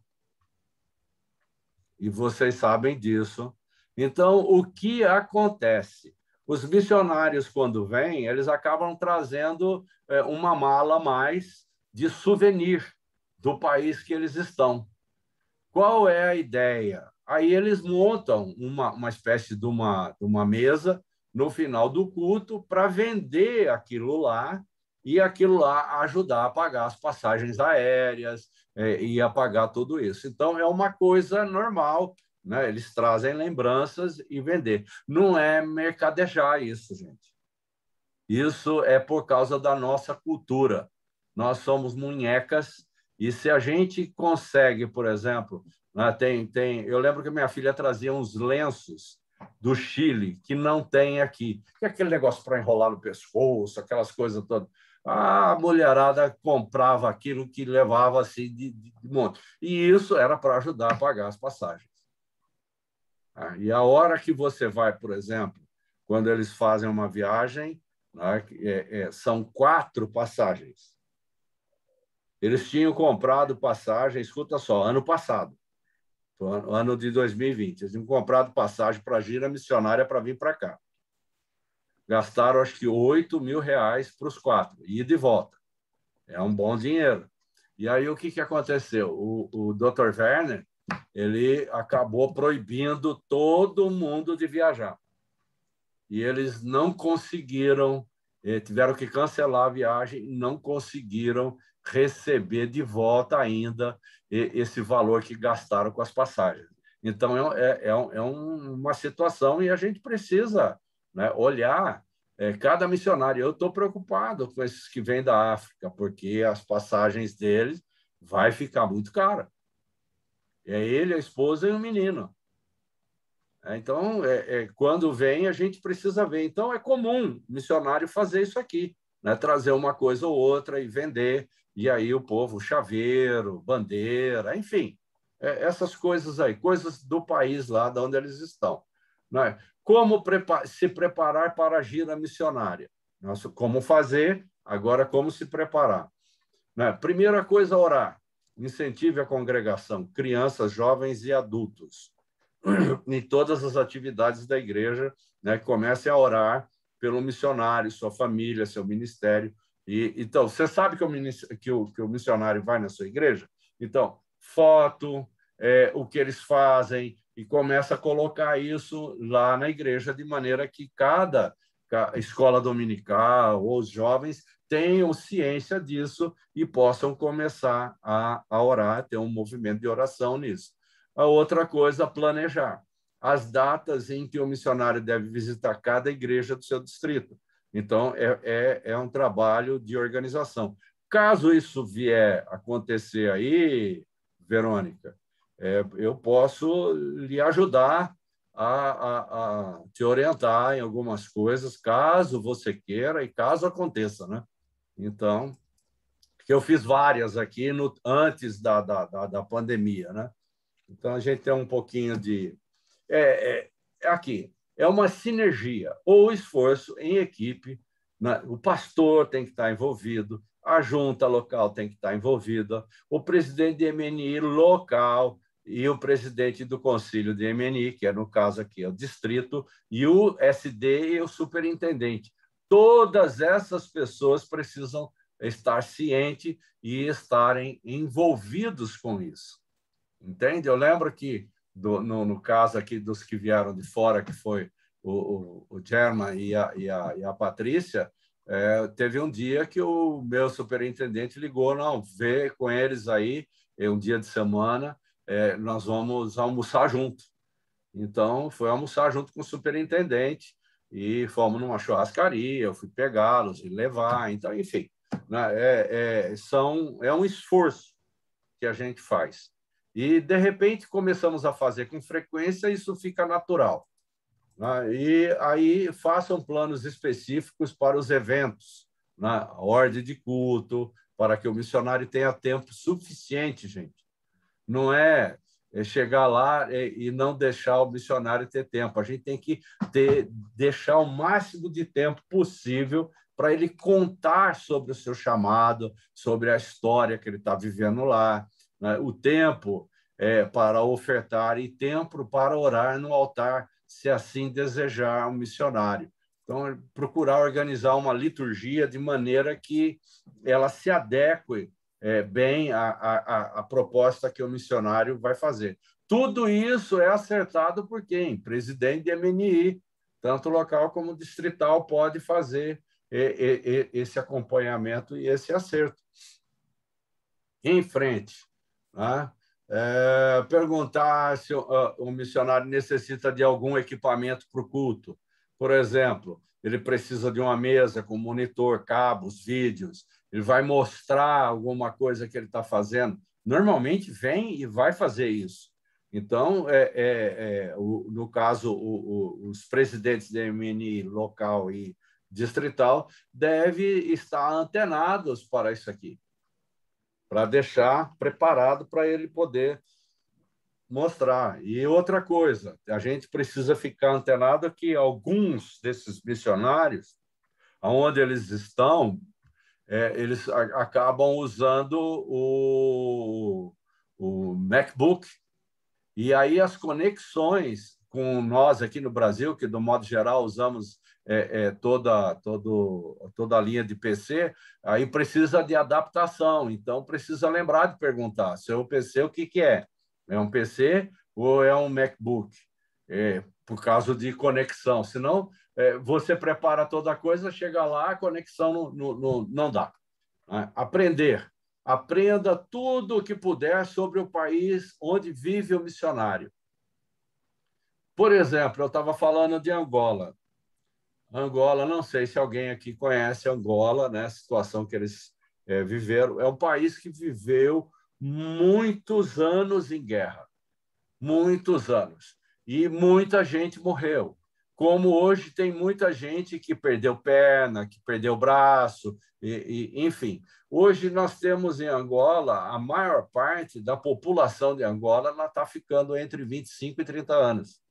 e vocês sabem disso, então, o que acontece? Os missionários, quando vêm, eles acabam trazendo uma mala a mais de souvenir do país que eles estão. Qual é a ideia? Aí eles montam uma espécie de uma mesa no final do culto para vender aquilo lá e aquilo lá ajudar a pagar as passagens aéreas e a pagar tudo isso. Então, é uma coisa normal, né? Eles trazem lembranças e vender. Não é mercadejar isso, gente. Isso é por causa da nossa cultura. Nós somos munhecas E se a gente consegue, por exemplo, né, eu lembro que minha filha trazia uns lenços do Chile que não tem aqui, que é aquele negócio para enrolar no pescoço, aquelas coisas todas. A mulherada comprava aquilo que levava assim de monte. E isso era para ajudar a pagar as passagens. E a hora que você vai, por exemplo, quando eles fazem uma viagem, né, são 4 passagens. Eles tinham comprado passagem, escuta só, ano passado, ano de 2020, eles tinham comprado passagem para a gira missionária para vir para cá. Gastaram, acho que, R$ 8.000 para os 4, ida e volta. É um bom dinheiro. E aí, o que aconteceu? O Dr. Werner, ele acabou proibindo todo mundo de viajar. E eles não conseguiram, tiveram que cancelar a viagem, não conseguiram receber de volta ainda esse valor que gastaram com as passagens. Então, uma situação e a gente precisa, né, olhar cada missionário. Eu estou preocupado com esses que vêm da África, porque as passagens deles vai ficar muito cara. É ele, a esposa e o menino. Então, quando vem, a gente precisa ver. Então, é comum missionário fazer isso aqui, né? Trazer uma coisa ou outra e vender. E aí o povo, chaveiro, bandeira, enfim, essas coisas aí, coisas do país lá de onde eles estão. Né? Como se preparar para a gira missionária? Nossa, como fazer, agora como se preparar. Né? Primeira coisa, orar. Incentive a congregação, crianças, jovens e adultos em todas as atividades da igreja, né? Comecem a orar pelo missionário, sua família, seu ministério. Então, você sabe que o missionário vai na sua igreja? Então, foto, o que eles fazem, e começa a colocar isso lá na igreja, de maneira que cada escola dominical ou os jovens tenham ciência disso e possam começar a orar, ter um movimento de oração nisso. A outra coisa, planejar as datas em que o missionário deve visitar cada igreja do seu distrito. Então, é um trabalho de organização. Caso isso vier acontecer aí, Verônica, eu posso lhe ajudar a te orientar em algumas coisas, caso você queira e caso aconteça, né? Então, que eu fiz várias aqui antes da pandemia, né? Então, a gente tem um pouquinho de... aqui, é uma sinergia ou esforço em equipe, né? O pastor tem que estar envolvido, a junta local tem que estar envolvida, o presidente de MNI local e o presidente do conselho de MNI, que é, no caso aqui, é o distrito, e o SD e o superintendente. Todas essas pessoas precisam estar cientes e estarem envolvidos com isso. Entende? Eu lembro que, no caso aqui dos que vieram de fora, que foi o German e a Patrícia, teve um dia que o meu superintendente ligou, não, vê com eles aí, um dia de semana, nós vamos almoçar junto. Então, foi almoçar junto com o superintendente e fomos numa churrascaria, eu fui pegá-los e levar, então, enfim, né, é um esforço que a gente faz. E, de repente, começamos a fazer com frequência, isso fica natural. Né? E aí façam planos específicos para os eventos, né? A ordem de culto, para que o missionário tenha tempo suficiente, gente. Não é chegar lá e não deixar o missionário ter tempo. A gente tem que deixar o máximo de tempo possível para ele contar sobre o seu chamado, sobre a história que ele está vivendo lá, né? O tempo para ofertar e tempo para orar no altar, se assim desejar um missionário. Então, procurar organizar uma liturgia de maneira que ela se adeque bem a proposta que o missionário vai fazer. Tudo isso é acertado por quem? Presidente de MNI, tanto local como distrital, pode fazer esse acompanhamento e esse acerto. Em frente, né? Perguntar se o missionário necessita de algum equipamento para o culto. Por exemplo, ele precisa de uma mesa com monitor, cabos, vídeos. Ele vai mostrar alguma coisa que ele está fazendo. Normalmente vem e vai fazer isso. Então, no caso, os presidentes da MNI local e distrital devem estar antenados para isso aqui, para deixar preparado para ele poder mostrar. E outra coisa, a gente precisa ficar antenado que alguns desses missionários, onde eles estão, eles acabam usando o MacBook. E aí as conexões com nós aqui no Brasil, que, do modo geral, usamos toda a linha de PC, aí precisa de adaptação. Então, precisa lembrar de perguntar, seu PC, o que é? É um PC ou é um MacBook? Por causa de conexão. Senão, você prepara toda a coisa, chega lá, a conexão não dá. Aprender. Aprenda tudo o que puder sobre o país onde vive o missionário. Por exemplo, eu estava falando de Angola. Angola, não sei se alguém aqui conhece Angola, né? A situação que eles viveram. É um país que viveu muitos anos em guerra. Muitos anos. E muita gente morreu. Como hoje tem muita gente que perdeu perna, que perdeu braço, enfim. Hoje nós temos em Angola, a maior parte da população de Angola está ficando entre 25 e 30 anos.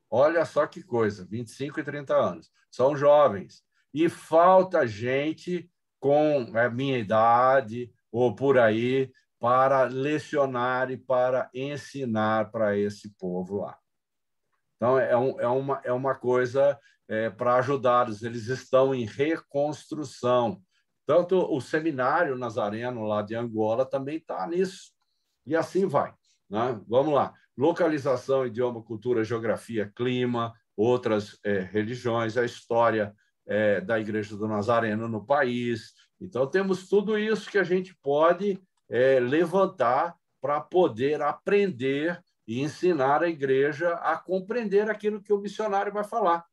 Olha só que coisa, 25 e 30 anos. São jovens. E falta gente com a minha idade ou por aí para lecionar e para ensinar para esse povo lá. Então, é uma coisa para ajudá-los. Eles estão em reconstrução. Tanto o Seminário Nazareno lá de Angola também está nisso. E assim vai. Né? Vamos lá. Localização, idioma, cultura, geografia, clima, outras religiões, a história da Igreja do Nazareno no país. Então, temos tudo isso que a gente pode levantar para poder aprender e ensinar a igreja a compreender aquilo que o missionário vai falar.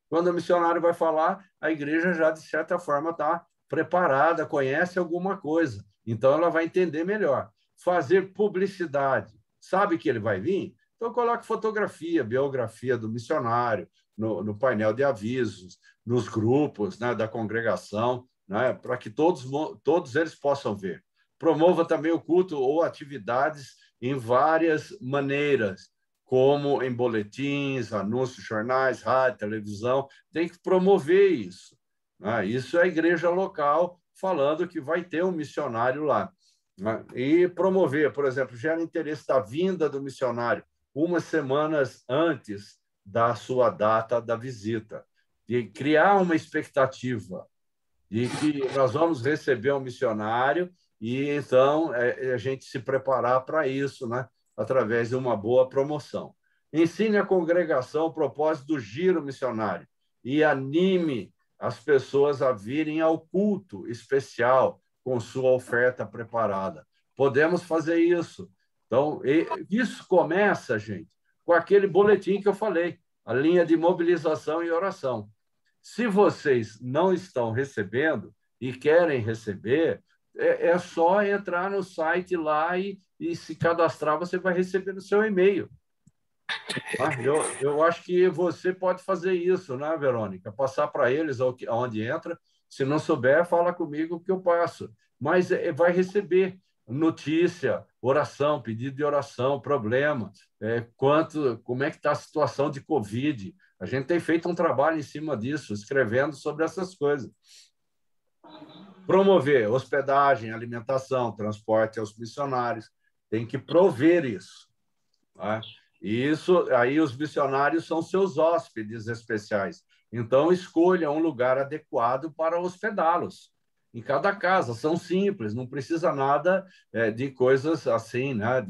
Quando o missionário vai falar, a igreja já, de certa forma, está preparada, conhece alguma coisa. Então, ela vai entender melhor. Fazer publicidade. Sabe que ele vai vir? Então, coloque fotografia, biografia do missionário no painel de avisos, nos grupos, né, da congregação, né, para que todos eles possam ver. Promova também o culto ou atividades em várias maneiras, como em boletins, anúncios, jornais, rádio, televisão. Tem que promover isso. Né? Isso é a igreja local falando que vai ter um missionário lá. Né? E promover, por exemplo, gera interesse da vinda do missionário umas semanas antes da sua data da visita. E criar uma expectativa de que nós vamos receber um missionário e, então, a gente se preparar para isso, né? Através de uma boa promoção. Ensine a congregação o propósito do giro missionário e anime as pessoas a virem ao culto especial com sua oferta preparada. Podemos fazer isso. Então, isso começa, gente, com aquele boletim que eu falei, a linha de mobilização e oração. Se vocês não estão recebendo e querem receber, é só entrar no site lá e se cadastrar, você vai receber no seu e-mail. Eu acho que você pode fazer isso, né, Verônica? Passar para eles onde entra. Se não souber, fala comigo que eu passo. Mas vai receber notícia, oração, pedido de oração, problema, como é que está a situação de Covid. A gente tem feito um trabalho em cima disso, escrevendo sobre essas coisas. Promover hospedagem, alimentação, transporte aos missionários. Tem que prover isso. Tá? Isso, aí os missionários são seus hóspedes especiais. Então, escolha um lugar adequado para hospedá-los. Em cada casa, são simples, não precisa nada de coisas assim, né?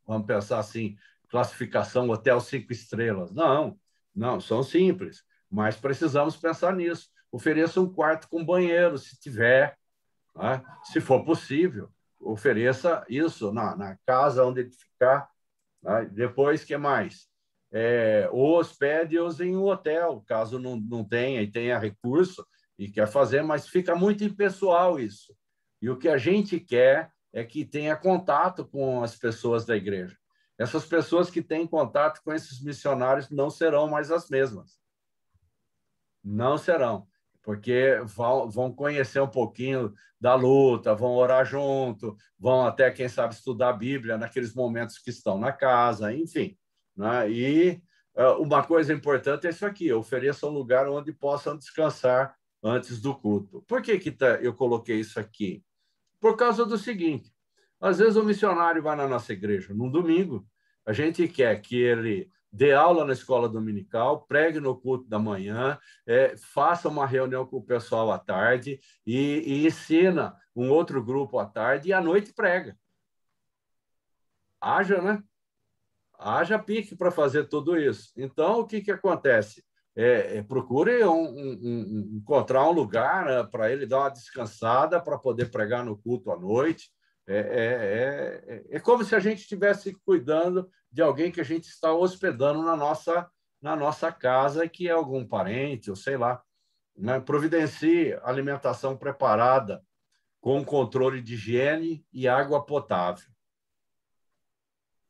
Vamos pensar assim, classificação hotel 5 estrelas. Não, são simples, mas precisamos pensar nisso. Ofereça um quarto com banheiro, se tiver, né? Se for possível, ofereça isso na casa onde ele ficar. Depois, o que mais? Hospede-os em um hotel, caso não tenha e tenha recurso, e quer fazer, mas fica muito impessoal isso. E o que a gente quer é que tenha contato com as pessoas da igreja. Essas pessoas que têm contato com esses missionários não serão mais as mesmas. Não serão, porque vão conhecer um pouquinho da luta, vão orar junto, vão até, quem sabe, estudar a Bíblia naqueles momentos que estão na casa, enfim. Né? E uma coisa importante é isso aqui, ofereça um lugar onde possam descansar antes do culto. Por que eu coloquei isso aqui? Por causa do seguinte, às vezes o missionário vai na nossa igreja num domingo, a gente quer que ele dê aula na escola dominical, pregue no culto da manhã, faça uma reunião com o pessoal à tarde e ensina um outro grupo à tarde e à noite prega. Haja, né? Haja pique para fazer tudo isso. Então, o que acontece? Procure encontrar um lugar para ele dar uma descansada para poder pregar no culto à noite. É como se a gente estivesse cuidando de alguém que a gente está hospedando na nossa casa, que é algum parente, ou sei lá. Né? Providencie alimentação preparada com controle de higiene e água potável.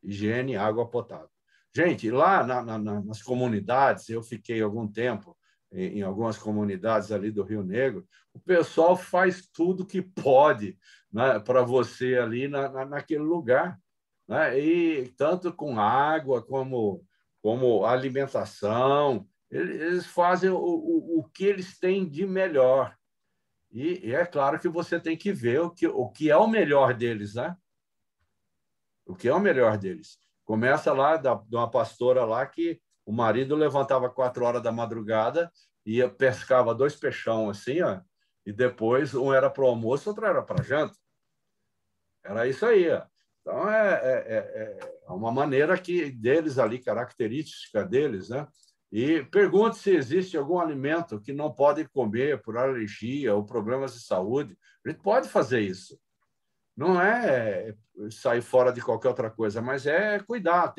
Higiene e água potável. Gente, lá nas comunidades, eu fiquei algum tempo em algumas comunidades ali do Rio Negro, o pessoal faz tudo que pode, né, para você ali naquele lugar. Né? E tanto com água como alimentação, eles fazem o que eles têm de melhor. E é claro que você tem que ver o que é o melhor deles, né? O que é o melhor deles. Começa lá de uma pastora lá que o marido levantava 4 horas da madrugada e pescava 2 peixão assim, ó, e depois um era para o almoço, outro era para a janta. Era isso aí. Ó. Então, é uma maneira que deles ali, característica deles, né? E pergunte se existe algum alimento que não podem comer por alergia ou problemas de saúde. A gente pode fazer isso. Não é sair fora de qualquer outra coisa, mas é cuidar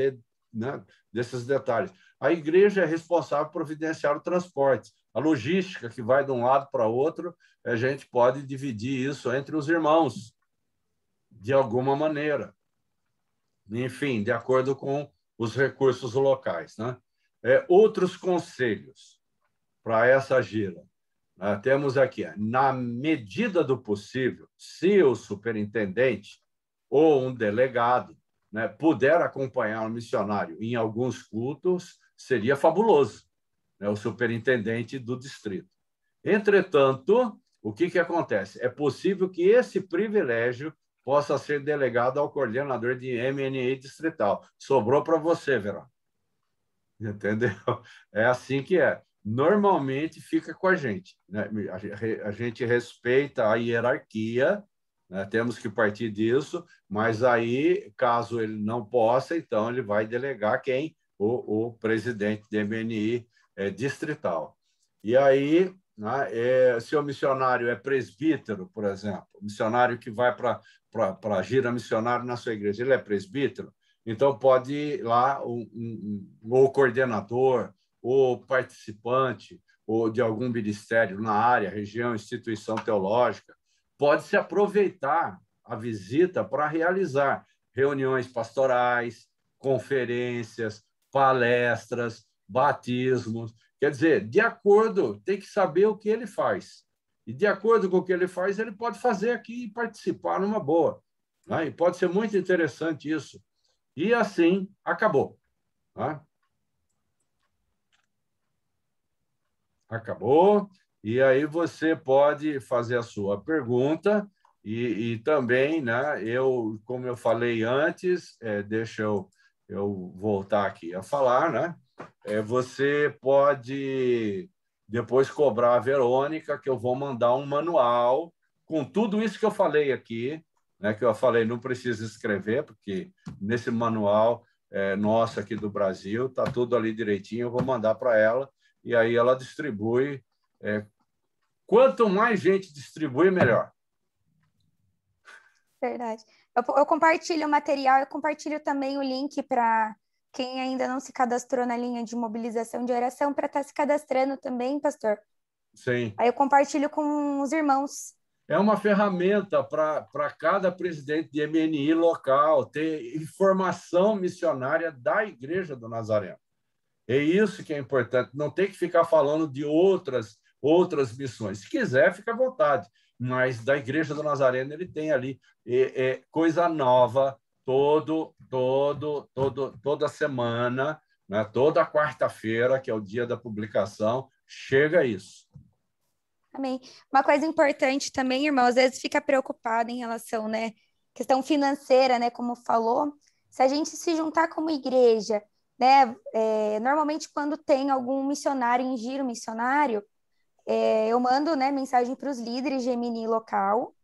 né, desses detalhes. A igreja é responsável por providenciar o transporte. A logística que vai de um lado para outro, a gente pode dividir isso entre os irmãos, de alguma maneira. Enfim, de acordo com os recursos locais. Né? Outros conselhos para essa gira. Temos aqui, na medida do possível, se o superintendente ou um delegado, né, puder acompanhar um missionário em alguns cultos, seria fabuloso, né, o superintendente do distrito. Entretanto, o que acontece? É possível que esse privilégio possa ser delegado ao coordenador de MNE distrital. Sobrou para você, Verão. Entendeu? É assim que é. Normalmente fica com a gente. Né? A gente respeita a hierarquia, né? Temos que partir disso, mas aí, caso ele não possa, então ele vai delegar quem? O presidente do MNI distrital. E aí, né, se o missionário é presbítero, por exemplo, o missionário que vai para a gira missionária na sua igreja, ele é presbítero, então pode ir lá o coordenador, o participante, ou de algum ministério na área, região, instituição teológica, pode se aproveitar a visita para realizar reuniões pastorais, conferências, palestras, batismos. Quer dizer, de acordo, tem que saber o que ele faz. E de acordo com o que ele faz, ele pode fazer aqui e participar numa boa. Né? E pode ser muito interessante isso. E assim, acabou. Né? Acabou. E aí você pode fazer a sua pergunta e também, né, como eu falei antes, deixa eu voltar aqui a falar, né? Você pode depois cobrar a Verônica, que eu vou mandar um manual com tudo isso que eu falei aqui, né, que eu falei, não precisa escrever, porque nesse manual nosso aqui do Brasil, está tudo ali direitinho, eu vou mandar para ela, e aí ela distribui. Quanto mais gente distribui, melhor. Verdade. Eu compartilho o material, eu compartilho também o link para quem ainda não se cadastrou na linha de mobilização de oração, para estar se cadastrando também, pastor. Sim. Aí eu compartilho com os irmãos. É uma ferramenta para cada presidente de MNI local ter informação missionária da Igreja do Nazareno. É isso que é importante, não tem que ficar falando de outras missões. Se quiser, fica à vontade, mas da Igreja do Nazareno ele tem ali coisa nova toda semana, né? Toda quarta-feira, que é o dia da publicação, chega isso. Amém. Uma coisa importante também, irmão, às vezes fica preocupado em relação, né, questão financeira, né, como falou, se a gente se juntar como igreja, né, normalmente quando tem algum missionário em giro missionário, eu mando, né, mensagem para os líderes de MNI local,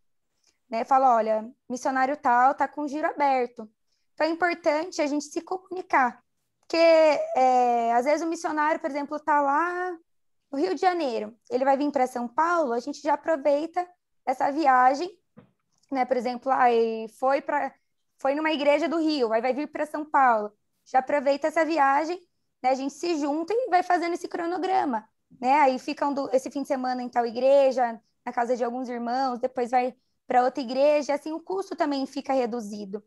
né, falo, olha, missionário tal tá com giro aberto. Então é importante a gente se comunicar, porque às vezes o missionário, por exemplo, tá lá no Rio de Janeiro, ele vai vir para São Paulo, a gente já aproveita essa viagem, né? Por exemplo, foi numa igreja do Rio, aí vai vir para São Paulo, já aproveita essa viagem, né? A gente se junta e vai fazendo esse cronograma, né? Aí ficam esse fim de semana em tal igreja, na casa de alguns irmãos, depois vai para outra igreja, assim o custo também fica reduzido,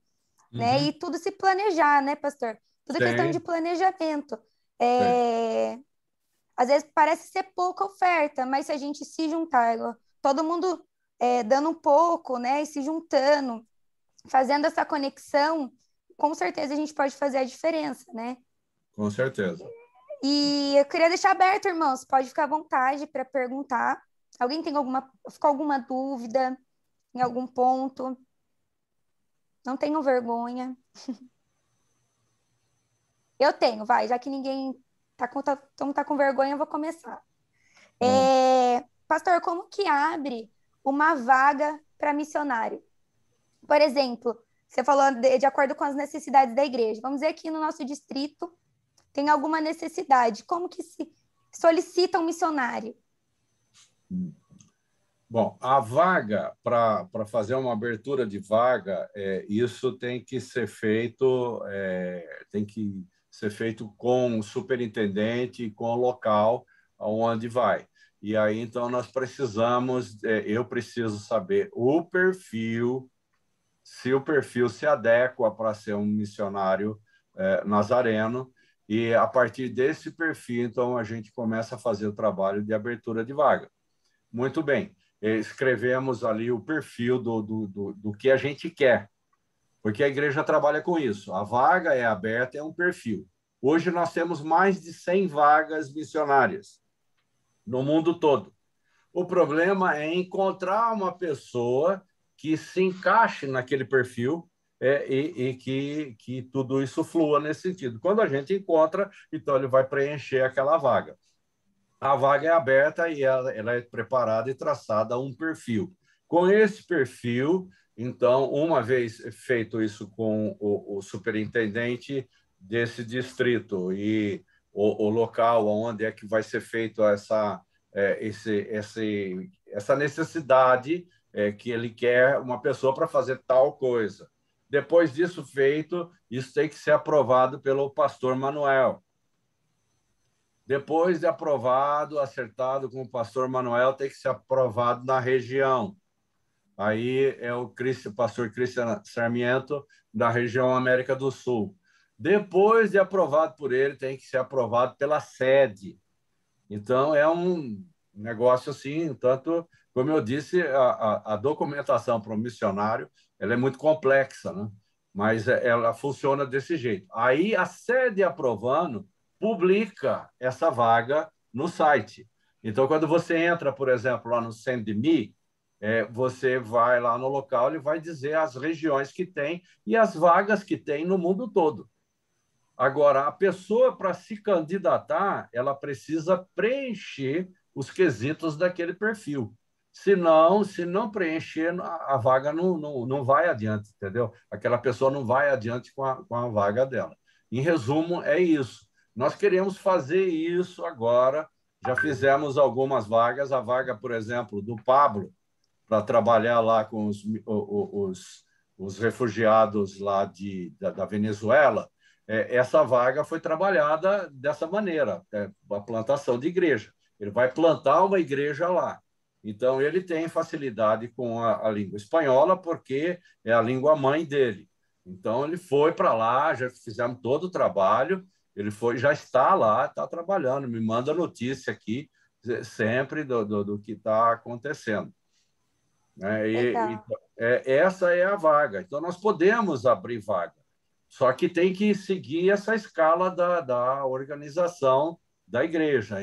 né? E tudo se planejar, né, pastor? Tudo questão de planejamento. Às vezes parece ser pouca oferta, mas se a gente se juntar, todo mundo dando um pouco, né, e se juntando, fazendo essa conexão, com certeza a gente pode fazer a diferença, né? Com certeza. E eu queria deixar aberto, irmãos, pode ficar à vontade para perguntar. Alguém ficou alguma dúvida em algum ponto? Não tenham vergonha. Eu tenho, vai, já que ninguém tá com vergonha, eu vou começar. Pastor, como que abre uma vaga para missionário? Por exemplo, você falou de acordo com as necessidades da igreja. Vamos dizer que no nosso distrito tem alguma necessidade. Como que se solicita um missionário? Bom, a vaga, para fazer uma abertura de vaga, isso tem que ser feito, com o superintendente e com o local onde vai. E aí, então, eu preciso saber o perfil, se o perfil se adequa para ser um missionário nazareno, e a partir desse perfil, então, a gente começa a fazer o trabalho de abertura de vaga. Muito bem. Escrevemos ali o perfil do que a gente quer, porque a igreja trabalha com isso. A vaga é aberta, é um perfil. Hoje nós temos mais de 100 vagas missionárias no mundo todo. O problema é encontrar uma pessoa que se encaixe naquele perfil e que tudo isso flua nesse sentido. Quando a gente encontra, então ele vai preencher aquela vaga. A vaga é aberta e ela é preparada e traçada um perfil. Com esse perfil, então, uma vez feito isso com o superintendente desse distrito e o local onde é que vai ser feito essa necessidade que ele quer uma pessoa para fazer tal coisa. Depois disso feito, isso tem que ser aprovado pelo pastor Manuel. Depois de aprovado, acertado com o pastor Manuel, tem que ser aprovado na região. Aí é o pastor Cristian Sarmiento, da região América do Sul. Depois de aprovado por ele, tem que ser aprovado pela sede. Então, é um negócio assim, tanto, como eu disse, a documentação para o missionário ela é muito complexa, né? Mas ela funciona desse jeito. Aí, a sede aprovando, publica essa vaga no site. Então, quando você entra, por exemplo, lá no SendMe, você vai lá no local, ele vai dizer as regiões que tem e as vagas que tem no mundo todo. Agora, a pessoa, para se candidatar, ela precisa preencher os quesitos daquele perfil. Se não preencher, a vaga não vai adiante, entendeu? Aquela pessoa não vai adiante com a vaga dela. Em resumo, é isso. Nós queremos fazer isso agora. Já fizemos algumas vagas. A vaga, por exemplo, do Pablo, para trabalhar lá com os refugiados lá da Venezuela, essa vaga foi trabalhada dessa maneira, a plantação de igreja. Ele vai plantar uma igreja lá. Então, ele tem facilidade com a língua espanhola, porque é a língua mãe dele. Então, ele foi para lá, já fizemos todo o trabalho, ele foi, já está lá, está trabalhando, me manda notícia aqui sempre do que está acontecendo. Né? Legal. Essa é a vaga. Então, nós podemos abrir vaga, só que tem que seguir essa escala da organização da igreja.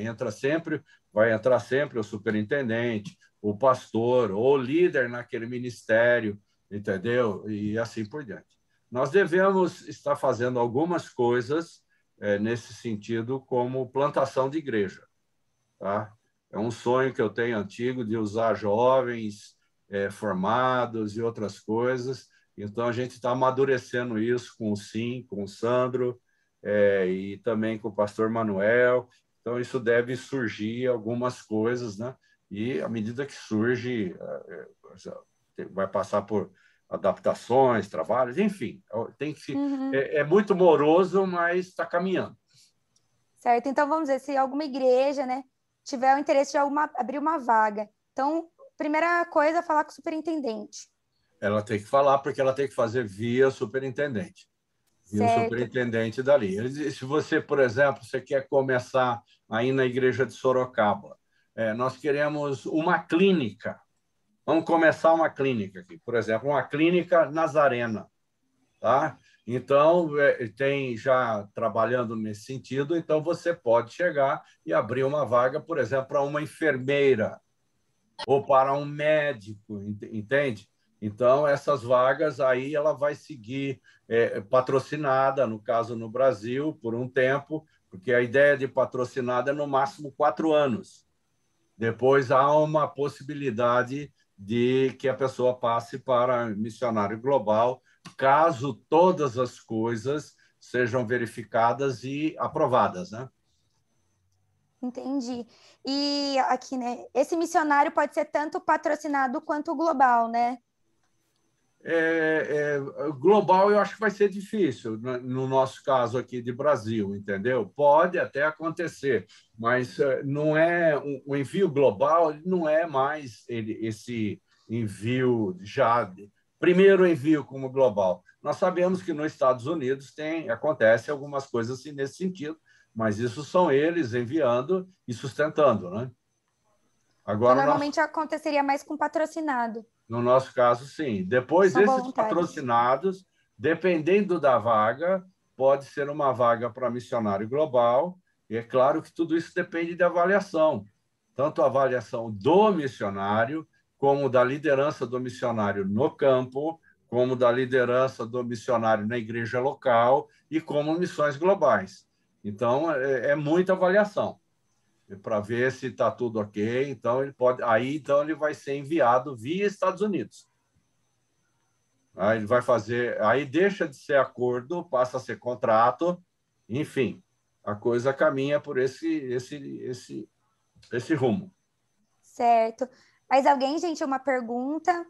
Vai entrar sempre o superintendente, o pastor, ou o líder naquele ministério, entendeu? E assim por diante. Nós devemos estar fazendo algumas coisas nesse sentido, como plantação de igreja. Tá? É um sonho que eu tenho antigo de usar jovens formados e outras coisas. Então, a gente está amadurecendo isso com o Sim, com o Sandro, e também com o pastor Manuel. Então, isso deve surgir algumas coisas, né? E, à medida que surge, vai passar por adaptações, trabalhos, enfim. Uhum. É muito moroso, mas está caminhando. Certo, então vamos dizer, se alguma igreja, né, tiver o interesse de abrir uma vaga, então, primeira coisa é falar com o superintendente. Ela tem que falar, porque ela tem que fazer via superintendente. Via o Certo. superintendente dali. Se você, por exemplo, você quer começar aí na igreja de Sorocaba, nós queremos uma clínica. Vamos começar uma clínica aqui, por exemplo, uma clínica Nazarena, tá? Então, tem já trabalhando nesse sentido, então você pode chegar e abrir uma vaga, por exemplo, para uma enfermeira ou para um médico, entende? Então, essas vagas aí ela vai seguir patrocinada, no caso no Brasil, por um tempo, porque a ideia de patrocinada é no máximo 4 anos. Depois há uma possibilidade de que a pessoa passe para missionário global, caso todas as coisas sejam verificadas e aprovadas, né? Entendi. E aqui, né, esse missionário pode ser tanto patrocinado quanto global, né? Global eu acho que vai ser difícil, no nosso caso aqui de Brasil, entendeu? Pode até acontecer, mas não é o envio global, não é mais esse envio já primeiro envio como global. Nós sabemos que nos Estados Unidos acontece algumas coisas assim nesse sentido, mas isso são eles enviando e sustentando, né? Então, Agora, normalmente aconteceria mais com patrocinado. no nosso caso, sim. Depois, São esses voluntários. patrocinados, dependendo da vaga, pode ser uma vaga para missionário global, e é claro que tudo isso depende da avaliação, tanto a avaliação do missionário, como da liderança do missionário no campo, como da liderança do missionário na igreja local e como missões globais. Então, é muita avaliação para ver se está tudo ok. Então então ele vai ser enviado via Estados Unidos. Aí ele vai fazer, aí deixa de ser acordo, passa a ser contrato, enfim, a coisa caminha por esse rumo. Certo. Mais alguém, gente, uma pergunta?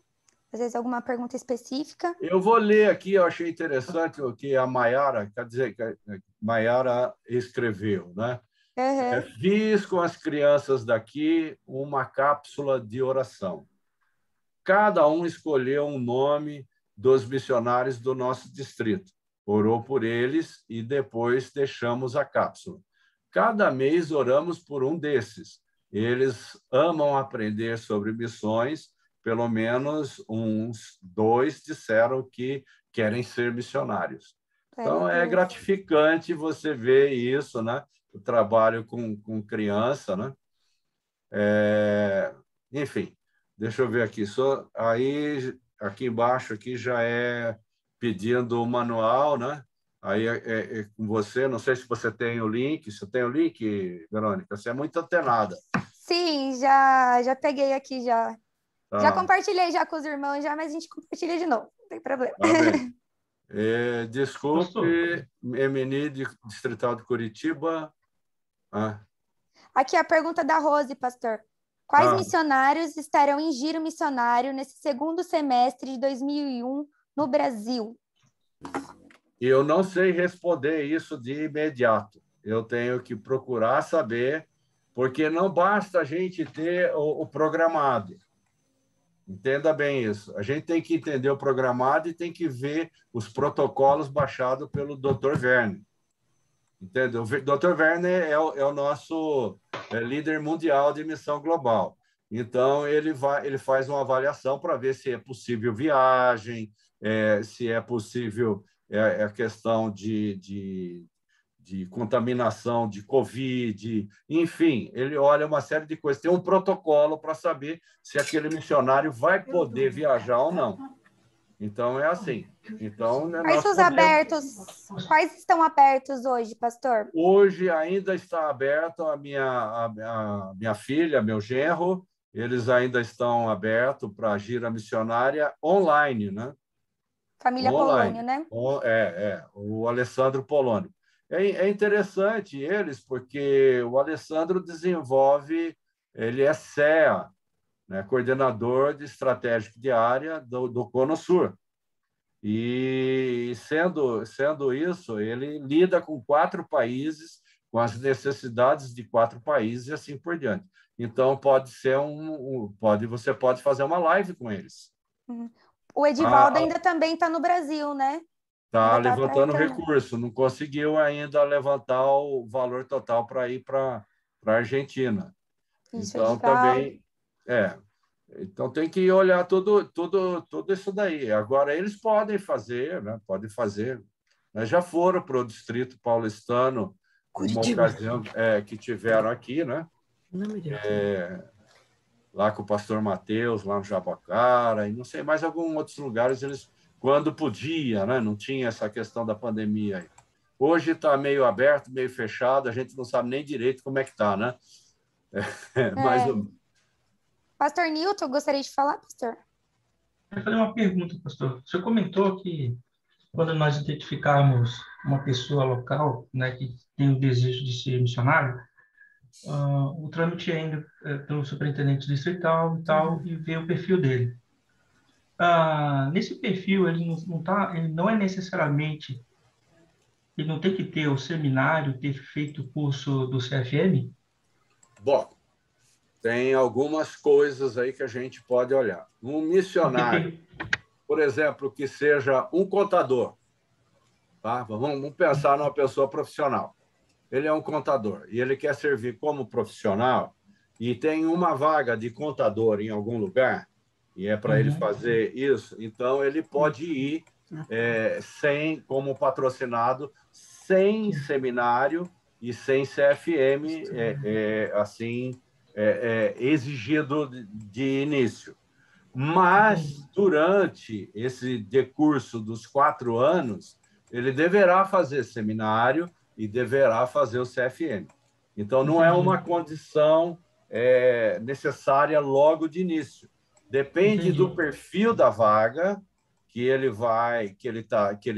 Às vezes alguma pergunta específica? Eu vou ler aqui, eu achei interessante o que a Maiara, quer dizer, que a Maiara escreveu, né? Uhum. Fiz com as crianças daqui uma cápsula de oração. Cada um escolheu um nome dos missionários do nosso distrito. Orou por eles e depois deixamos a cápsula. Cada mês oramos por um desses. Eles amam aprender sobre missões, pelo menos uns 2 disseram que querem ser missionários. Glória a Então, é Deus. gratificante você ver isso, né? O trabalho com criança, né? Enfim, deixa eu ver aqui. Aí, aqui embaixo aqui já é pedindo o manual, né? Aí é com você. Não sei se você tem o link. Você tem o link, Verônica? Você é muito antenada. Sim, já peguei aqui já. Já Tá, compartilhei já com os irmãos já, mas a gente compartilha de novo, não tem problema. tá bem. Desculpe, Pastor, MNI Distrital de Curitiba. Ah, Aqui a pergunta da Rose, pastor. Quais ah, missionários estarão em giro missionário nesse segundo semestre de 2001 no Brasil? eu não sei responder isso de imediato. Eu tenho que procurar saber porque não basta a gente ter o programado. Entenda bem isso. A gente tem que entender o programado e tem que ver os protocolos baixados pelo Dr. Werner. Entendeu? O Dr. Werner é o nosso líder mundial de missão global. Então, ele faz uma avaliação para ver se é possível viagem, se é possível a questão de contaminação de Covid, enfim, ele olha uma série de coisas. Tem um protocolo para saber se aquele missionário vai poder viajar ou não. Então, é assim. Então, Quais estão abertos hoje, pastor? Hoje ainda está aberto a minha filha, meu genro, eles ainda estão abertos para a gira missionária online, né? Família Online. Polônio, né? O Alessandro Polônio. É interessante eles, porque o Alessandro desenvolve, ele é CEA, né? Coordenador de Estratégico de Área do Cono Sur. E, sendo isso, ele lida com 4 países, com as necessidades de 4 países e assim por diante. Então, você pode fazer uma live com eles. O Edivaldo ainda também está no Brasil, né? Está levantando recurso, não conseguiu ainda levantar o valor total para ir para a Argentina. Isso, então, também... Então, tem que olhar tudo isso daí. Agora, eles podem fazer, né? Podem fazer. Já foram para o Distrito Paulistano, uma ocasião que tiveram aqui, né? Lá com o pastor Mateus, lá no Jabaquara, e não sei, mais alguns outros lugares, eles, quando podia, né? Não tinha essa questão da pandemia aí. Hoje está meio aberto, meio fechado, a gente não sabe nem direito como é que está, né? Mais ou menos. Pastor Newton, gostaria de falar, pastor? Eu fazer uma pergunta, pastor. O senhor comentou que quando nós identificarmos uma pessoa local, né, que tem o desejo de ser missionário, o trâmite é ainda pelo superintendente distrital e tal, e ver o perfil dele. Nesse perfil, ele não é necessariamente, ele não tem que ter o seminário, ter feito o curso do CFM? Bom, tem algumas coisas aí que a gente pode olhar. Um missionário, por exemplo, que seja um contador, tá? Vamos pensar numa pessoa profissional. Ele é um contador e ele quer servir como profissional e tem uma vaga de contador em algum lugar e é para ele fazer isso, então ele pode ir como patrocinado, sem seminário e sem CFM, exigido de início. Mas, durante esse decurso dos 4 anos, ele deverá fazer seminário e deverá fazer o CFM. Então, não é uma condição necessária logo de início. Depende do perfil da vaga que ele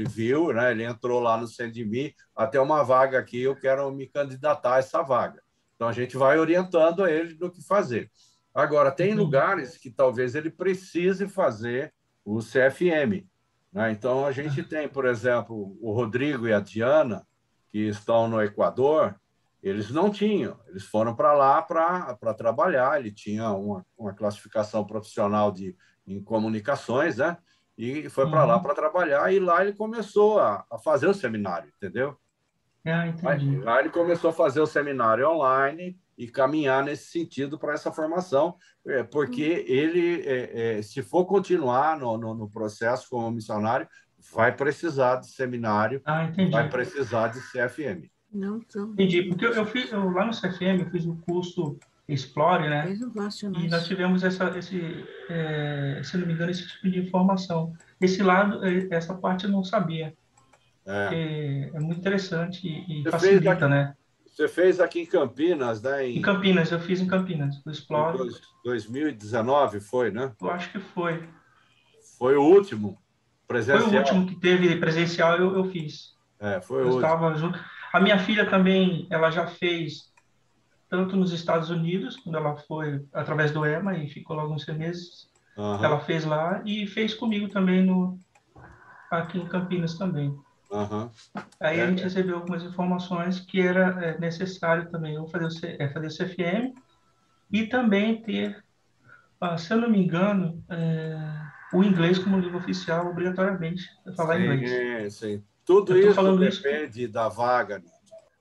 viu, né? Ele entrou lá no CENDMI, até uma vaga aqui, eu quero me candidatar a essa vaga. Então, a gente vai orientando ele do que fazer. Agora, tem lugares que talvez ele precise fazer o CFM, né? Então, a gente tem, por exemplo, o Rodrigo e a Diana, que estão no Equador, eles não tinham, eles foram para lá para trabalhar, ele tinha uma classificação profissional em comunicações, né? E foi para lá para trabalhar, e lá ele começou a fazer o seminário, entendeu? Entendi. Lá ele começou a fazer o seminário online e caminhar nesse sentido para essa formação, porque ele, se for continuar no processo como missionário, vai precisar de seminário, vai precisar de CFM. Entendi, porque eu lá no CFM eu fiz o curso Explore, né? E nós tivemos se não me engano, esse tipo de informação. Esse lado, essa parte eu não sabia. É muito interessante e facilita, né? Você fez aqui em Campinas, né? Em Campinas, eu fiz em Campinas, o Explore. Em 2019 foi, né? Eu acho que foi. Foi o último presencial? Foi o último que teve presencial, eu fiz. Foi o eu último. Estava junto. A minha filha também, ela já fez tanto nos Estados Unidos, quando ela foi através do EMA e ficou lá alguns meses. Ela fez lá e fez comigo também aqui em Campinas também. Aham. Aí a gente recebeu algumas informações que era necessário também eu fazer o CFM e também ter, se eu não me engano, o inglês como língua oficial, obrigatoriamente, falar inglês. Sim, sim. Tudo Eu estou isso falando isso que... depende da vaga, né?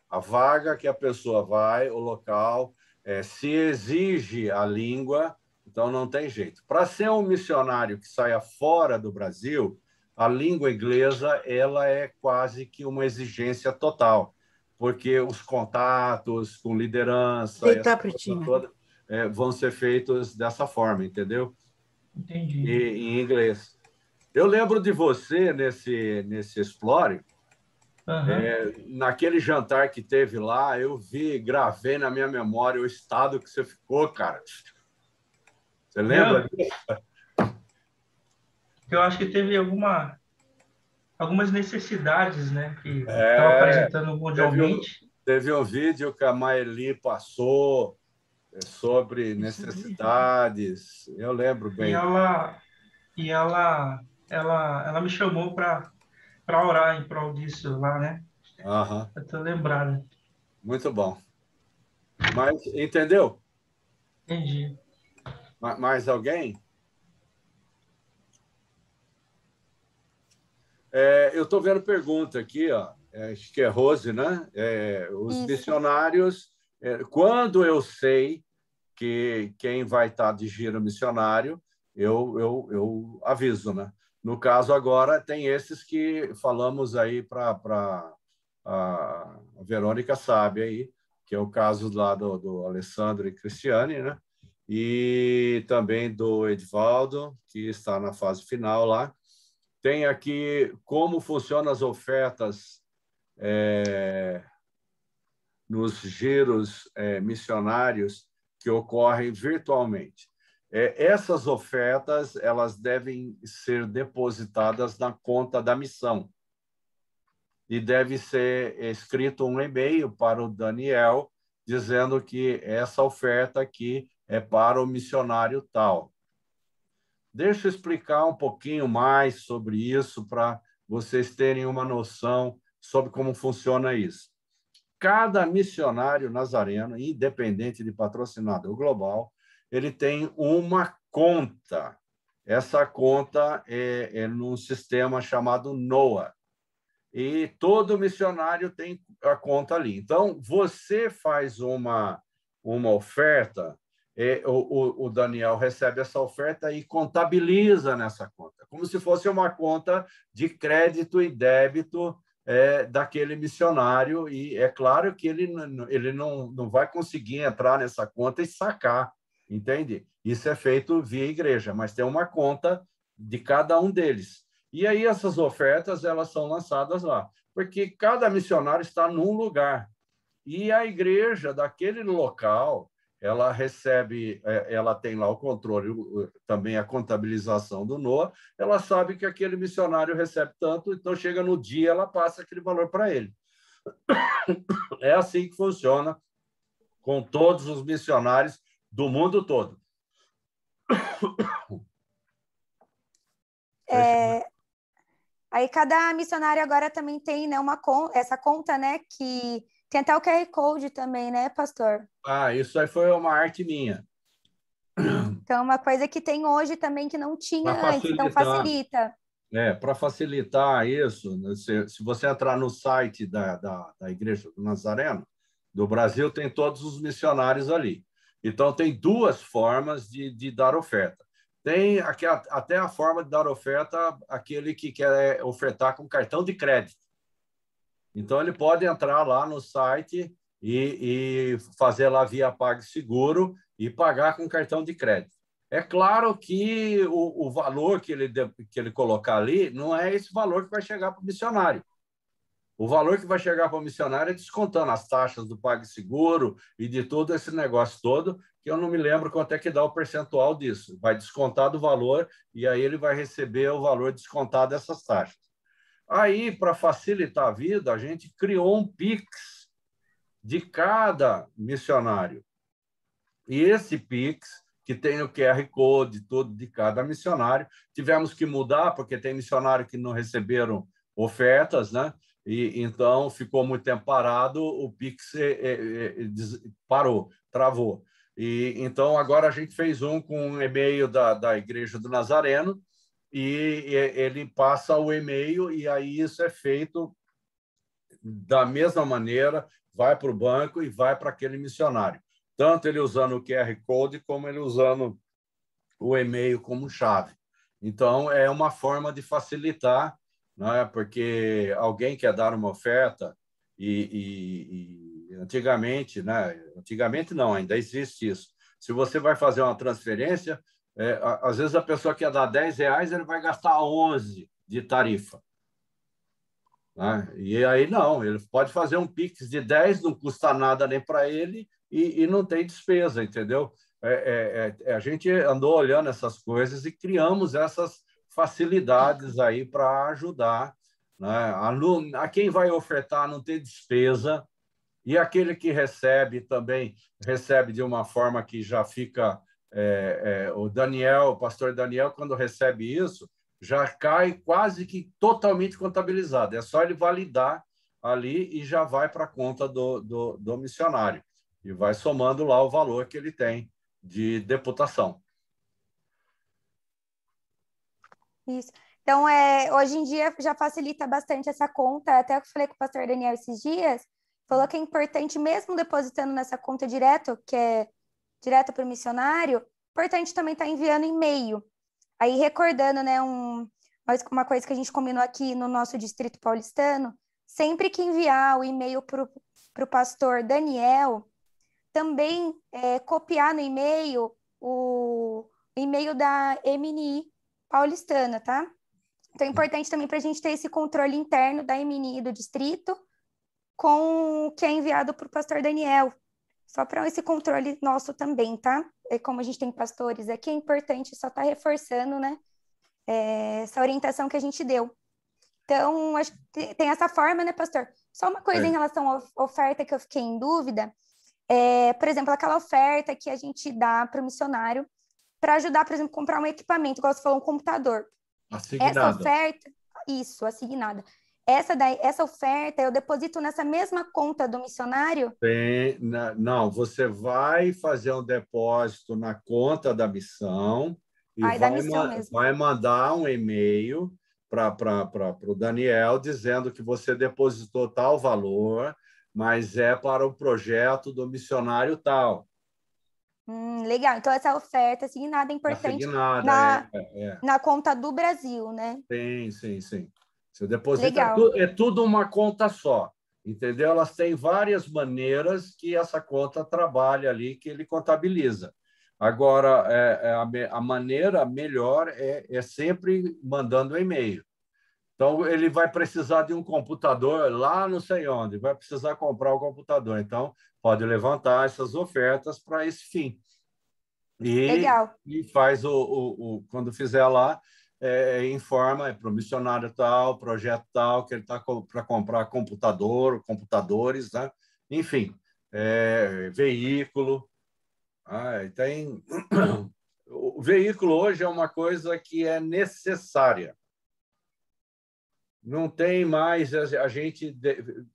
A vaga que a pessoa vai, o local, se exige a língua, então não tem jeito. Para ser um missionário que saia fora do Brasil, a língua inglesa ela é quase que uma exigência total, porque os contatos com liderança, essa Deitar, coisa Pretinha. toda, vão ser feitos dessa forma, entendeu? Entendi. Em inglês. Eu lembro de você nesse Explore, Aham. naquele jantar que teve lá, eu vi, gravei na minha memória o estado que você ficou, cara. Você lembra? Eu acho que teve algumas necessidades, né, que estava É, apresentando teve um, mundialmente. teve um vídeo que a Maeli passou sobre Isso aí. necessidades. Eu lembro E bem. ela me chamou para orar em prol disso lá, né? Aham, Eu tô lembrado. muito bom. Mas, entendeu? Entendi. Mais alguém? Eu estou vendo pergunta aqui, ó. Acho que é Rose, né? Os Isso. missionários, quando eu sei que quem vai estar de giro missionário, eu aviso, né? No caso agora, tem esses que falamos aí para a Verônica sabe aí, que é o caso lá do Alessandro e Cristiane, né? E também do Edvaldo, que está na fase final lá. Tem aqui como funcionam as ofertas nos giros missionários que ocorrem virtualmente. Essas ofertas elas devem ser depositadas na conta da missão e deve ser escrito um e-mail para o Daniel dizendo que essa oferta aqui é para o missionário tal. Deixa eu explicar um pouquinho mais sobre isso para vocês terem uma noção sobre como funciona isso. Cada missionário nazareno, independente de patrocinador global, ele tem uma conta. Essa conta é num sistema chamado NOA. E todo missionário tem a conta ali. Então, você faz uma oferta, o Daniel recebe essa oferta e contabiliza nessa conta, como se fosse uma conta de crédito e débito daquele missionário. E é claro que ele não vai conseguir entrar nessa conta e sacar, entende? Isso é feito via igreja, mas tem uma conta de cada um deles. E aí essas ofertas elas são lançadas lá, porque cada missionário está num lugar. E a igreja daquele local, ela recebe, ela tem lá o controle, também a contabilização do NOA, ela sabe que aquele missionário recebe tanto, então chega no dia, ela passa aquele valor para ele. É assim que funciona com todos os missionários do mundo todo. Aí cada missionário agora também tem, né, essa conta, né, que tem até o QR Code também, né, pastor? Isso aí foi uma arte minha. Então, uma coisa que tem hoje também que não tinha Para antes, então facilitar. facilita. Para facilitar isso, se você entrar no site da Igreja do Nazareno, do Brasil, tem todos os missionários ali. Então, tem duas formas de dar oferta. Tem até a forma de dar oferta aquele que quer ofertar com cartão de crédito. Então, ele pode entrar lá no site e fazer lá via PagSeguro e pagar com cartão de crédito. É claro que o valor que ele colocar ali não é esse valor que vai chegar para o missionário. O valor que vai chegar para o missionário é descontando as taxas do PagSeguro e de todo esse negócio todo, que eu não me lembro quanto é que dá o percentual disso. Vai descontar do valor e aí ele vai receber o valor descontado dessas taxas. Aí, para facilitar a vida, a gente criou um Pix de cada missionário. E esse Pix, que tem o QR Code todo de cada missionário, tivemos que mudar, porque tem missionário que não receberam ofertas, né? E então ficou muito tempo parado, o Pix parou, travou. E então agora a gente fez com um e-mail da Igreja do Nazareno e ele passa o e-mail e aí isso é feito da mesma maneira, vai para o banco e vai para aquele missionário. Tanto ele usando o QR Code como ele usando o e-mail como chave. Então, é uma forma de facilitar, né? Porque alguém quer dar uma oferta e antigamente, né? Antigamente não, ainda existe isso. Se você vai fazer uma transferência, às vezes a pessoa quer dar R$10, ele vai gastar 11 de tarifa. Né? E aí não, ele pode fazer um Pix de 10, não custa nada nem para ele e não tem despesa, entendeu? A gente andou olhando essas coisas e criamos essas facilidades aí para ajudar, né? A quem vai ofertar não ter despesa e aquele que recebe também recebe de uma forma que já fica... o pastor Daniel, quando recebe isso, já cai quase que totalmente contabilizado. É só ele validar ali e já vai para a conta do missionário. E vai somando lá o valor que ele tem de deputação. Isso. Então, hoje em dia já facilita bastante essa conta. Até que eu falei com o pastor Daniel esses dias, falou que é importante, mesmo depositando nessa conta direto, que é direto para o missionário, importante também estar enviando e-mail. Aí, recordando, né, uma coisa que a gente combinou aqui no nosso Distrito Paulistano, sempre que enviar o e-mail para o pastor Daniel, também copiar no e-mail o e-mail da MNI paulistana, tá? Então, é importante também para a gente ter esse controle interno da MNI do distrito com o que é enviado para o pastor Daniel. Só para esse controle nosso também, tá? Como a gente tem pastores aqui, é importante só estar reforçando, né? Essa orientação que a gente deu. Então, acho que tem essa forma, né, pastor? Só uma coisa em relação à oferta que eu fiquei em dúvida. Por exemplo, aquela oferta que a gente dá para o missionário para ajudar, por exemplo, a comprar um equipamento, igual você falou, um computador. Assignada. Essa oferta, isso, assignada. Essa oferta eu deposito nessa mesma conta do missionário? Não, você vai fazer um depósito na conta da missão e Da missão mesmo. vai mandar um e-mail para o Daniel dizendo que você depositou tal valor, mas é para o projeto do missionário tal. Legal. Então, essa oferta assignada é importante Assignada, na conta do Brasil, né? Sim. Você deposita, Legal. é tudo uma conta só, entendeu? Elas têm várias maneiras que essa conta trabalha ali, que ele contabiliza. Agora, a maneira melhor é sempre mandando e-mail. Então, ele vai precisar de um computador lá não sei onde, vai precisar comprar o computador. Então, pode levantar essas ofertas para esse fim. Legal. E faz quando fizer lá, informa para o missionário tal, projeto tal, que ele está para comprar computadores, né? Enfim, veículo. Tem... O veículo hoje é uma coisa que é necessária. Não tem mais a gente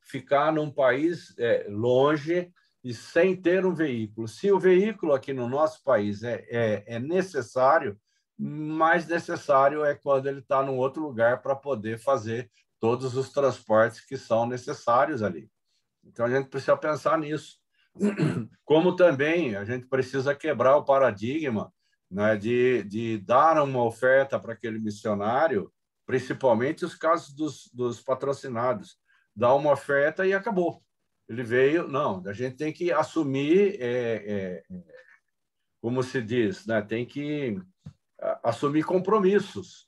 ficar num país longe e sem ter um veículo. Se o veículo aqui no nosso país é necessário, mais necessário é quando ele está num outro lugar para poder fazer todos os transportes que são necessários ali. Então, a gente precisa pensar nisso. Como também a gente precisa quebrar o paradigma, né, de dar uma oferta para aquele missionário, principalmente os casos dos patrocinados. Dar uma oferta e acabou. Ele veio... Não, a gente tem que assumir, como se diz, né? Tem que assumir compromissos.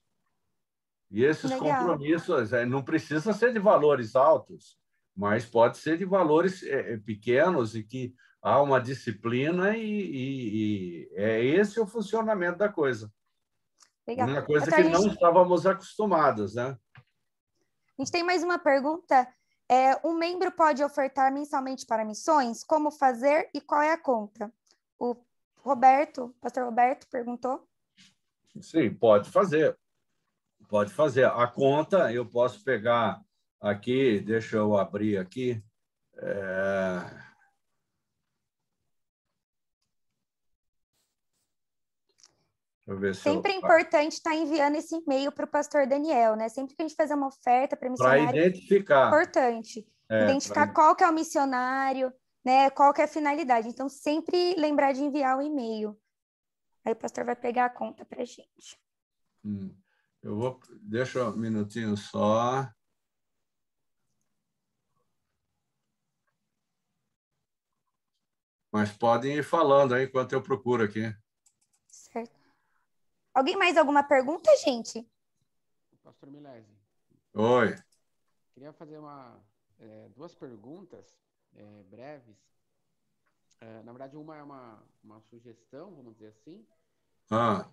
E esses Legal. compromissos não precisa ser de valores altos, mas pode ser de valores pequenos e que há uma disciplina e é esse o funcionamento da coisa. Legal. Uma coisa Então, que não estávamos acostumados, né? A gente tem mais uma pergunta. Um membro pode ofertar mensalmente para missões? Como fazer e qual é a conta? O pastor Roberto perguntou. Sim, pode fazer. Pode fazer. A conta eu posso pegar aqui, deixa eu abrir aqui. Deixa eu ver se Sempre é importante estar enviando esse e-mail para o pastor Daniel, né? Sempre que a gente fazer uma oferta para missionário, para identificar. Importante. Identificar qual que é o missionário, né? Qual que é a finalidade. Então, sempre lembrar de enviar o e-mail. Aí o pastor vai pegar a conta para a gente. Deixa um minutinho só. Mas podem ir falando aí enquanto eu procuro aqui. Certo. Alguém mais alguma pergunta, gente? Pastor Milese. Oi. Queria fazer duas perguntas breves. Na verdade, uma é uma sugestão, vamos dizer assim.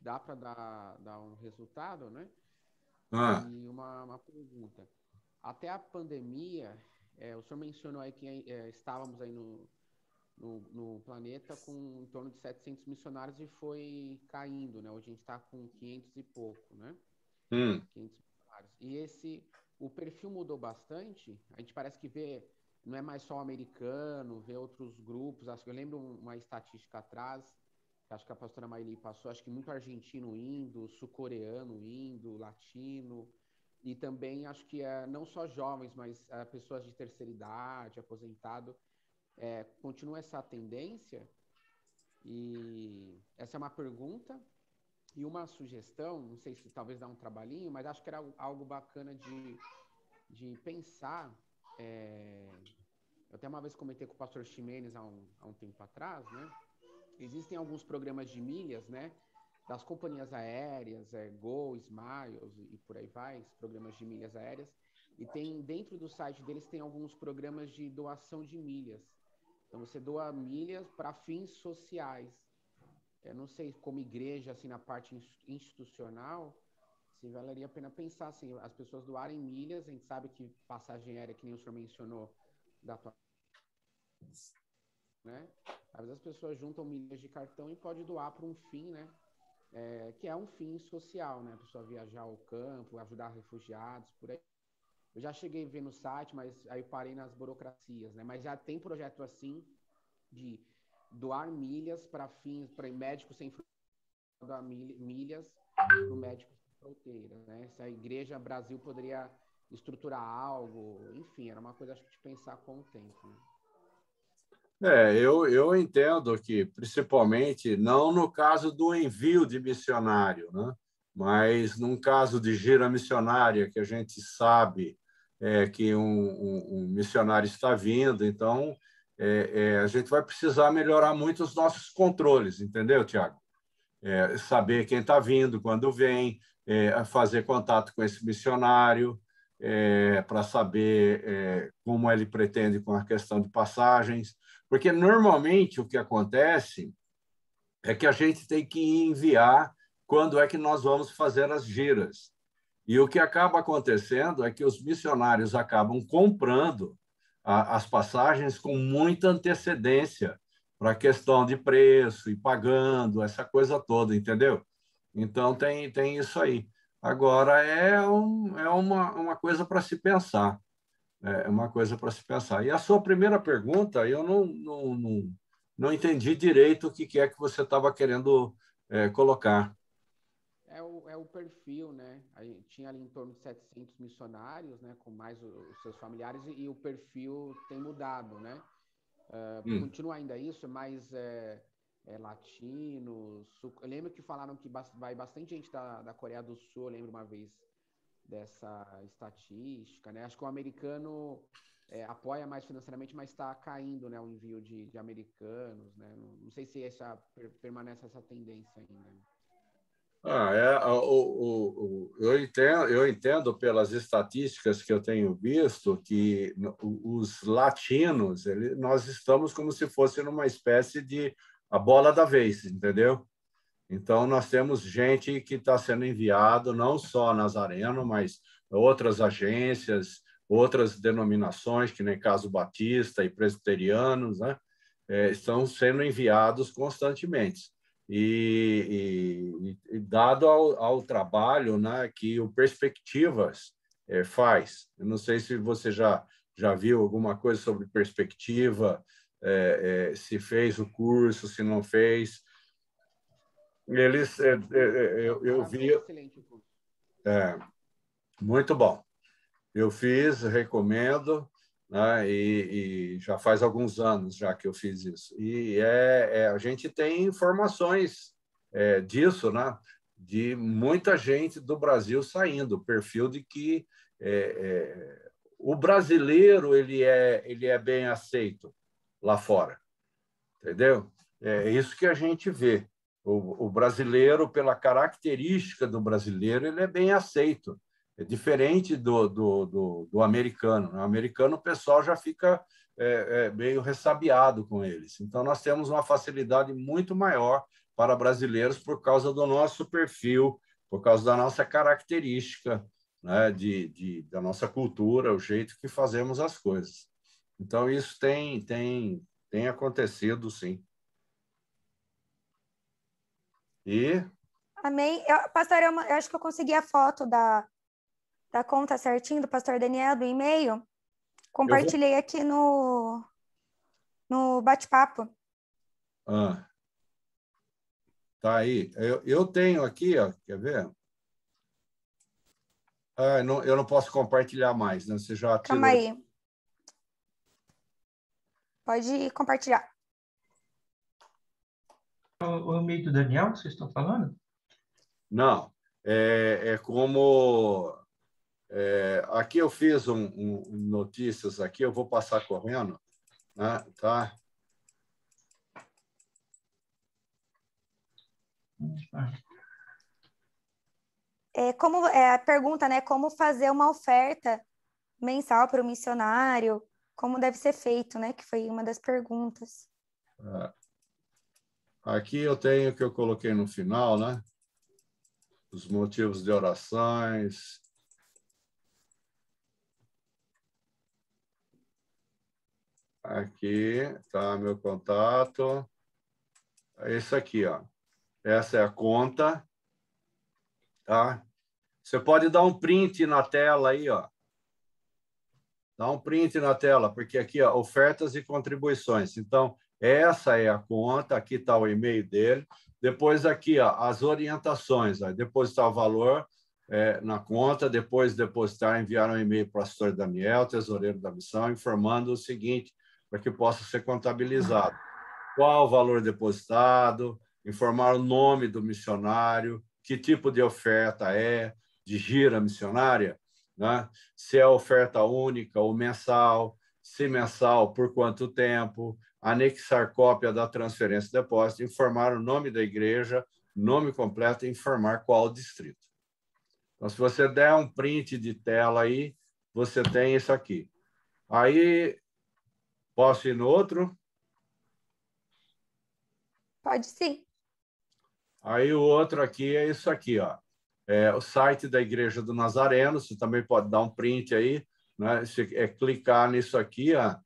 Dá para dar um resultado, né? E uma pergunta. Até a pandemia, o senhor mencionou aí que estávamos aí no planeta com em torno de 700 missionários e foi caindo, né? Hoje a gente está com 500 e pouco, né? 500 missionários. E o perfil mudou bastante. A gente parece que não é mais só o americano, vê outros grupos. Eu lembro uma estatística atrás, que acho que a pastora Maíli passou, acho que muito argentino indo, sul-coreano indo, latino, e também acho que não só jovens, mas pessoas de terceira idade, aposentado. Continua essa tendência? E essa é uma pergunta. E uma sugestão, não sei se talvez dá um trabalhinho, mas acho que era algo bacana de pensar. Eu até uma vez comentei com o pastor Ximenes há um tempo atrás, né? Existem alguns programas de milhas, né? Das companhias aéreas, Gol, Smiles e por aí vai, programas de milhas aéreas. E dentro do site deles tem alguns programas de doação de milhas. Então, você doa milhas para fins sociais. Eu não sei, como igreja, assim, na parte institucional, se valeria a pena pensar, assim, as pessoas doarem milhas, a gente sabe que passagem aérea, que nem o senhor mencionou, né? Às vezes as pessoas juntam milhas de cartão e pode doar para um fim, né? Que é um fim social, né? A pessoa viajar ao campo, ajudar refugiados, por aí. Eu já cheguei a ver no site, mas aí parei nas burocracias, né? Mas já tem projeto assim de doar milhas para fins, para médicos sem fronteiras, doar milhas para o médico sem fronteiras, né? Se a Igreja Brasil poderia estruturar algo, enfim, era uma coisa acho que de pensar com o tempo, né? Eu entendo que, principalmente, não no caso do envio de missionário, né? Mas num caso de gira missionária, que a gente sabe que um missionário está vindo, então a gente vai precisar melhorar muito os nossos controles, entendeu, Tiago? Saber quem está vindo, quando vem, fazer contato com esse missionário, para saber como ele pretende com a questão de passagens, porque normalmente o que acontece é que a gente tem que enviar quando é que nós vamos fazer as giras. E o que acaba acontecendo é que os missionários acabam comprando as passagens com muita antecedência para a questão de preço e pagando, essa coisa toda, entendeu? Então, tem isso aí. Agora, uma coisa para se pensar. É uma coisa para se pensar. E a sua primeira pergunta, eu não entendi direito o que é que você estava querendo colocar. É o perfil, né? Aí tinha ali em torno de 700 missionários, né? Com mais os seus familiares, e o perfil tem mudado, né? Continua ainda isso, mas latinos. Eu lembro que falaram que vai bastante gente da Coreia do Sul, eu lembro uma vez dessa estatística, né? Acho que o americano apoia mais financeiramente, mas está caindo, né? O envio de americanos, né? Não sei se permanece essa tendência ainda. Eu entendo pelas estatísticas que eu tenho visto que os latinos, nós estamos como se fosse numa espécie de a bola da vez, entendeu? Então, nós temos gente que está sendo enviado, não só Nazareno, mas outras agências, outras denominações, que nem Caso Batista e presbiterianos, né? Estão sendo enviados constantemente. e dado ao trabalho, né, que o Perspectivas faz. Eu não sei se você já viu alguma coisa sobre perspectiva, se fez o curso, se não fez. Eles, eu vi... muito bom. Eu fiz, recomendo, né? E já faz alguns anos já que eu fiz isso. E a gente tem informações disso, né? De muita gente do Brasil saindo, o perfil de que o brasileiro ele é bem aceito lá fora, entendeu? É isso que a gente vê. O brasileiro, pela característica do brasileiro, ele é bem aceito. É diferente do americano. No americano, o pessoal já fica meio ressabiado com eles. Então, nós temos uma facilidade muito maior para brasileiros por causa do nosso perfil, por causa da nossa característica, né, da nossa cultura, o jeito que fazemos as coisas. Então, isso tem acontecido, sim. E... Amém. Pastor, eu acho que eu consegui a foto da conta certinho do pastor Daniel, do e-mail. Compartilhei aqui no bate-papo. Tá aí. Eu tenho aqui, ó, quer ver? Eu não posso compartilhar mais, né? Você já tirou... Calma aí. Pode compartilhar. O e-mail do Daniel que vocês estão falando? Não. Como... aqui eu fiz notícias aqui, eu vou passar correndo, né? Tá? A pergunta, né? Como fazer uma oferta mensal para o missionário? Como deve ser feito, né? Que foi uma das perguntas. Aqui eu tenho o que eu coloquei no final, né? Os motivos de orações. Aqui está meu contato. É esse aqui, ó. Essa é a conta, tá? Você pode dar um print na tela aí, ó. Dá um print na tela, porque aqui, ó, ofertas e contribuições. Então, essa é a conta, aqui está o e-mail dele. Depois aqui, ó, as orientações, ó, depositar o valor na conta, depois depositar, enviar um e-mail para o pastor Daniel, tesoureiro da missão, informando o seguinte, para que possa ser contabilizado. Qual o valor depositado, informar o nome do missionário, que tipo de oferta de gira missionária, né? Se é oferta única ou mensal, se mensal, por quanto tempo, anexar cópia da transferência de depósito, informar o nome da igreja, nome completo e informar qual o distrito. Então, se você der um print de tela aí, você tem isso aqui. Aí, posso ir no outro? Pode sim. Aí o outro aqui é isso aqui, ó. É o site da Igreja do Nazareno, você também pode dar um print aí, né? Se clicar nisso aqui, ó,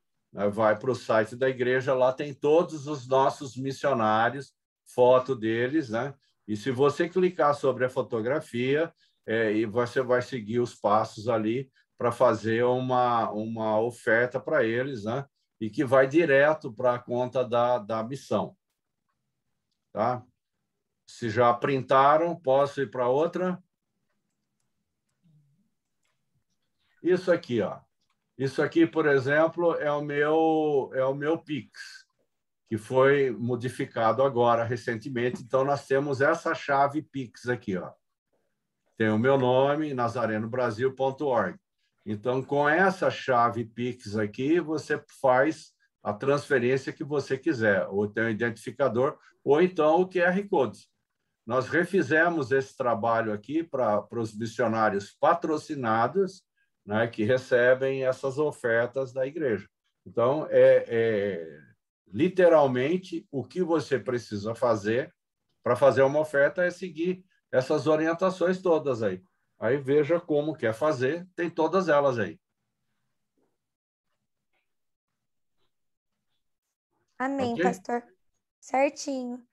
vai para o site da igreja, lá tem todos os nossos missionários, foto deles, né? E se você clicar sobre a fotografia, e você vai seguir os passos ali para fazer uma oferta para eles, né? E que vai direto para a conta da missão. Tá? Se já printaram, posso ir para outra? Isso aqui, ó. Isso aqui, por exemplo, é o meu Pix, que foi modificado agora, recentemente. Então, nós temos essa chave Pix aqui, ó. Tem o meu nome, nazarenobrasil.org. Então, com essa chave Pix aqui, você faz a transferência que você quiser, ou tem um identificador, ou então o QR Code. Nós refizemos esse trabalho aqui para os missionários patrocinados, né, que recebem essas ofertas da igreja. Então, literalmente, o que você precisa fazer para fazer uma oferta é seguir essas orientações todas aí. Aí veja como quer fazer, tem todas elas aí. Amém, Okay? pastor. Certinho.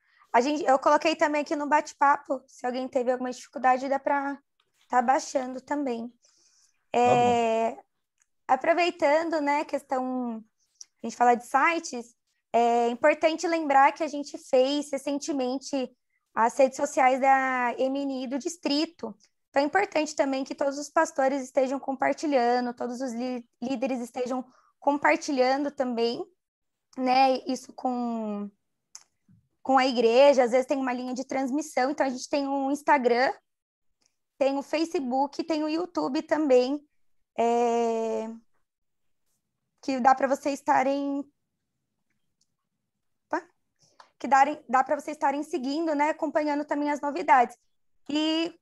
Eu coloquei também aqui no bate-papo, se alguém teve alguma dificuldade, dá para estar baixando também. Tá bom. Aproveitando, né, a gente fala de sites, é importante lembrar que a gente fez recentemente as redes sociais da MNI do distrito. Então, é importante também que todos os pastores estejam compartilhando, todos os líderes estejam compartilhando também, né, isso com a igreja. Às vezes tem uma linha de transmissão, então a gente tem um Instagram, tem o Facebook, tem o YouTube também, que dá para vocês estarem dá para vocês estarem seguindo, né, acompanhando também as novidades. E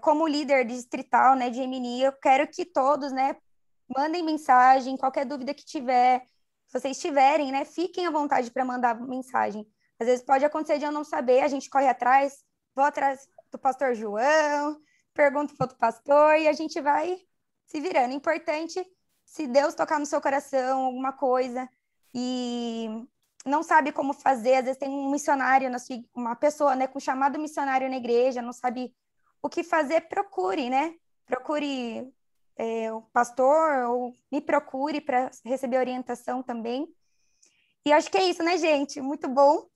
como líder distrital, né, de MNI, eu quero que todos, né, mandem mensagem, qualquer dúvida que tiver, se vocês tiverem, né, fiquem à vontade para mandar mensagem. Às vezes pode acontecer de eu não saber, a gente corre atrás, vou atrás do pastor João, pergunto para outro pastor e a gente vai se virando. Importante, se Deus tocar no seu coração alguma coisa e não sabe como fazer, às vezes tem um missionário, uma pessoa, né, com chamado missionário na igreja, não sabe o que fazer, procure, né? Procure o pastor ou me procure para receber orientação também. E acho que é isso, né, gente? Muito bom.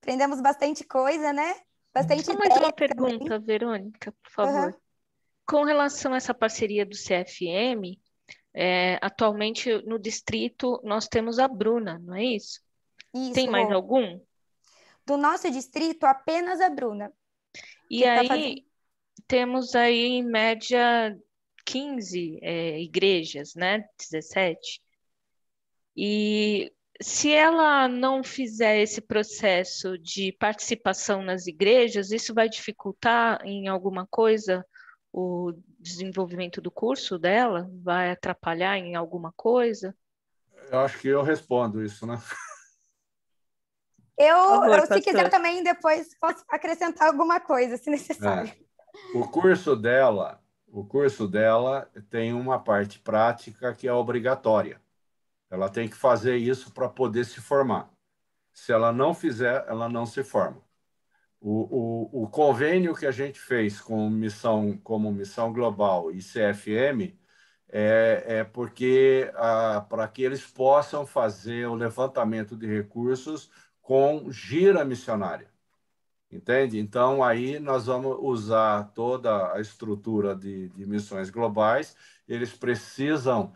Aprendemos bastante coisa, né? Bastante Só mais uma ideia pergunta, também. Verônica, por favor. Uhum. Com relação a essa parceria do CFM, atualmente no distrito nós temos a Bruna, não é isso? Isso, Tem mais algum? Do nosso distrito, apenas a Bruna. E aí, temos aí, em média, 15 igrejas, né? 17. E se ela não fizer esse processo de participação nas igrejas, isso vai dificultar em alguma coisa o desenvolvimento do curso dela? Vai atrapalhar em alguma coisa? Eu acho que eu respondo isso, né? Eu se quiser também, depois posso acrescentar alguma coisa, se necessário. O curso dela tem uma parte prática que é obrigatória. Ela tem que fazer isso para poder se formar. Se ela não fizer, ela não se forma. O convênio que a gente fez como Missão Global e CFM é porque para que eles possam fazer o levantamento de recursos com gira missionária. Entende? Então, aí nós vamos usar toda a estrutura de missões globais, eles precisam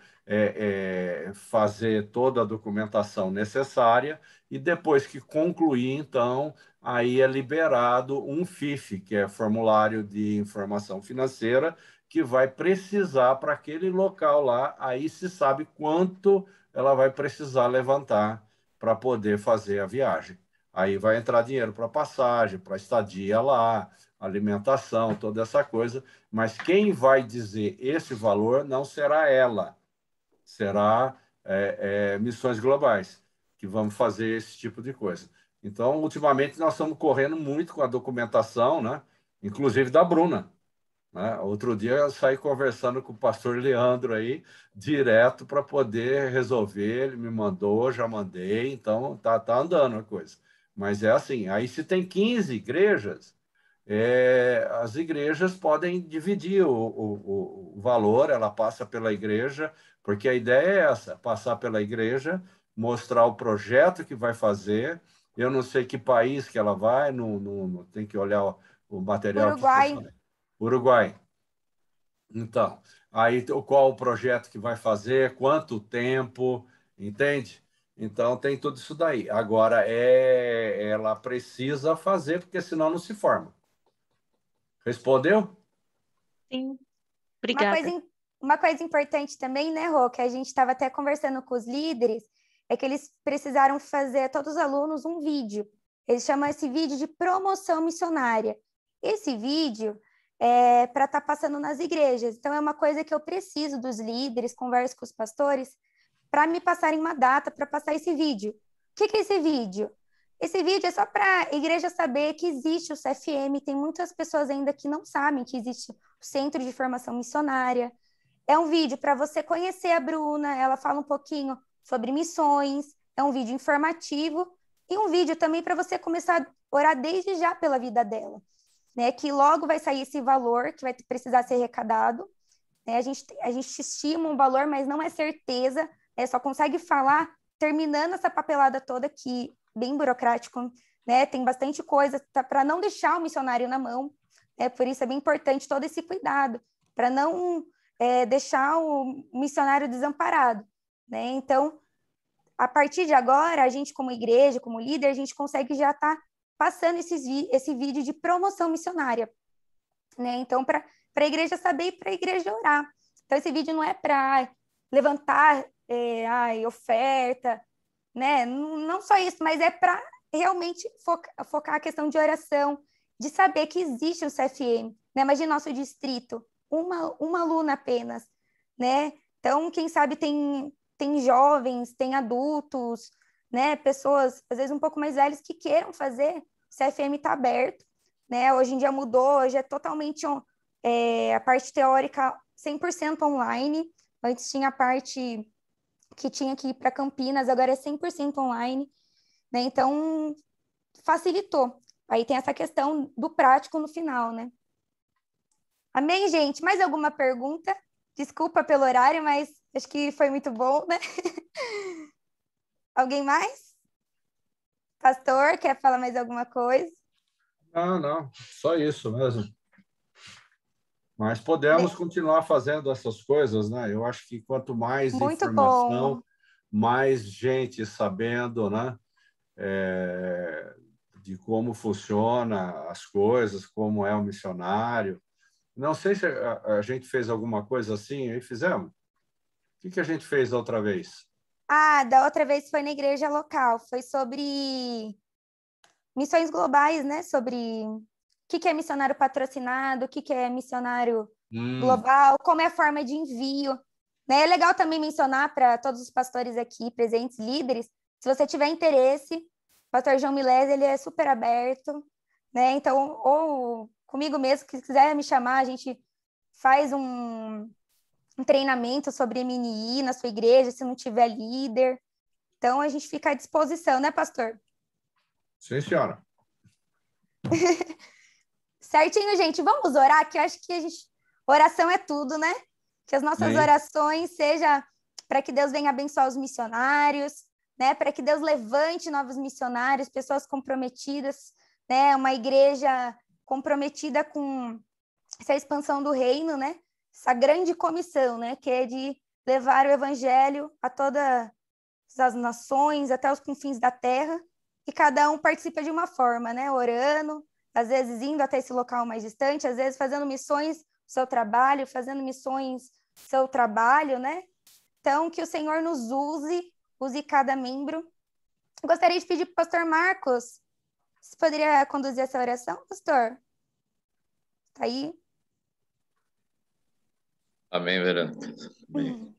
fazer toda a documentação necessária e depois que concluir, então, aí é liberado um FIF, que é Formulário de Informação Financeira, que vai precisar para aquele local lá, aí se sabe quanto ela vai precisar levantar para poder fazer a viagem. Aí vai entrar dinheiro para passagem, para estadia lá, alimentação, toda essa coisa. Mas quem vai dizer esse valor não será ela, será missões globais, que vão fazer esse tipo de coisa. Então, ultimamente, nós estamos correndo muito com a documentação, né? Inclusive da Bruna. Né? Outro dia eu saí conversando com o pastor Leandro aí, direto para poder resolver. Ele me mandou, já mandei, então tá andando a coisa. Mas é assim, aí se tem 15 igrejas, as igrejas podem dividir o valor, ela passa pela igreja, porque a ideia é essa, passar pela igreja, mostrar o projeto que vai fazer. Eu não sei que país que ela vai, tem que olhar o material. Uruguai. Uruguai. Então, aí qual o projeto que vai fazer, quanto tempo, entende? Então, tem tudo isso daí. Agora, ela precisa fazer, porque senão não se forma. Respondeu? Sim, obrigada. Uma coisa importante também, né, Rô, que a gente estava até conversando com os líderes, é que eles precisaram fazer, todos os alunos, um vídeo. Eles chamam esse vídeo de promoção missionária. Esse vídeo é para estar passando nas igrejas. Então, é uma coisa que eu preciso dos líderes, converso com os pastores, para me passarem uma data para passar esse vídeo. O que é esse vídeo? Esse vídeo é só para a igreja saber que existe o CFM, tem muitas pessoas ainda que não sabem que existe o Centro de Formação Missionária. É um vídeo para você conhecer a Bruna, ela fala um pouquinho sobre missões, é um vídeo informativo e um vídeo também para você começar a orar desde já pela vida dela, né? Que logo vai sair esse valor que vai precisar ser arrecadado, né? A gente estima um valor, mas não é certeza, só consegue falar terminando essa papelada toda que bem burocrático, né? Tem bastante coisa para não deixar o missionário na mão, por isso é bem importante todo esse cuidado, para não deixar o missionário desamparado, né? Então, a partir de agora, a gente como igreja, como líder, a gente consegue já estar passando esse vídeo de promoção missionária, né? Então, para a igreja saber e para a igreja orar. Então, esse vídeo não é para levantar oferta, né? Não só isso, mas é para realmente focar a questão de oração, de saber que existe o CFM, né? Imagina nosso distrito, uma aluna apenas, né? Então, quem sabe tem jovens, tem adultos, né? Pessoas, às vezes, um pouco mais velhas que queiram fazer. O CFM está aberto, né? Hoje em dia mudou, hoje é totalmente a parte teórica 100% online. Antes tinha a parte que tinha que ir para Campinas, agora é 100% online, né? Então, facilitou. Aí tem essa questão do prático no final, né? Amém, gente? Mais alguma pergunta? Desculpa pelo horário, mas acho que foi muito bom, né? Alguém mais? Pastor, quer falar mais alguma coisa? Não, só isso mesmo. Mas podemos continuar fazendo essas coisas, né? Eu acho que quanto mais muito informação, bom. mais gente sabendo, né? De como funciona as coisas, como é o missionário. Não sei se a gente fez alguma coisa assim, aí fizemos. O que a gente fez da outra vez? Da outra vez foi na igreja local, foi sobre missões globais, né? Sobre o que é missionário patrocinado, o que é missionário global, como é a forma de envio. Né? É legal também mencionar para todos os pastores aqui presentes, líderes, se você tiver interesse, o pastor João Milés, ele é super aberto, né? Então, ou comigo mesmo, se quiser me chamar, a gente faz um treinamento sobre MNI na sua igreja, se não tiver líder. Então, a gente fica à disposição, né, pastor? Sim, senhora. Certinho, gente. Vamos orar, que eu acho que oração é tudo, né? Que as nossas orações sejam para que Deus venha abençoar os missionários, né? Para que Deus levante novos missionários, pessoas comprometidas, né? Uma igreja comprometida com essa expansão do reino, né? Essa grande comissão, né? Que é de levar o evangelho a todas as nações, até os confins da terra, e cada um participa de uma forma, né? Orando, às vezes indo até esse local mais distante, às vezes fazendo missões seu trabalho, fazendo missões seu trabalho, né? Então, que o Senhor nos use cada membro. Gostaria de pedir para o pastor Marcos, você poderia conduzir essa oração, pastor? Tá aí? Amém, Verônica. Amém.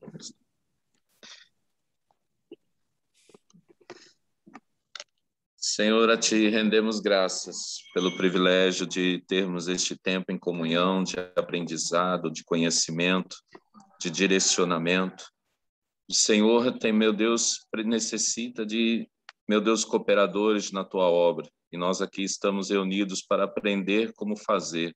Senhor, a Ti rendemos graças pelo privilégio de termos este tempo em comunhão, de aprendizado, de conhecimento, de direcionamento. O Senhor tem, meu Deus, necessita de, meu Deus, cooperadores na Tua obra. E nós aqui estamos reunidos para aprender como fazer,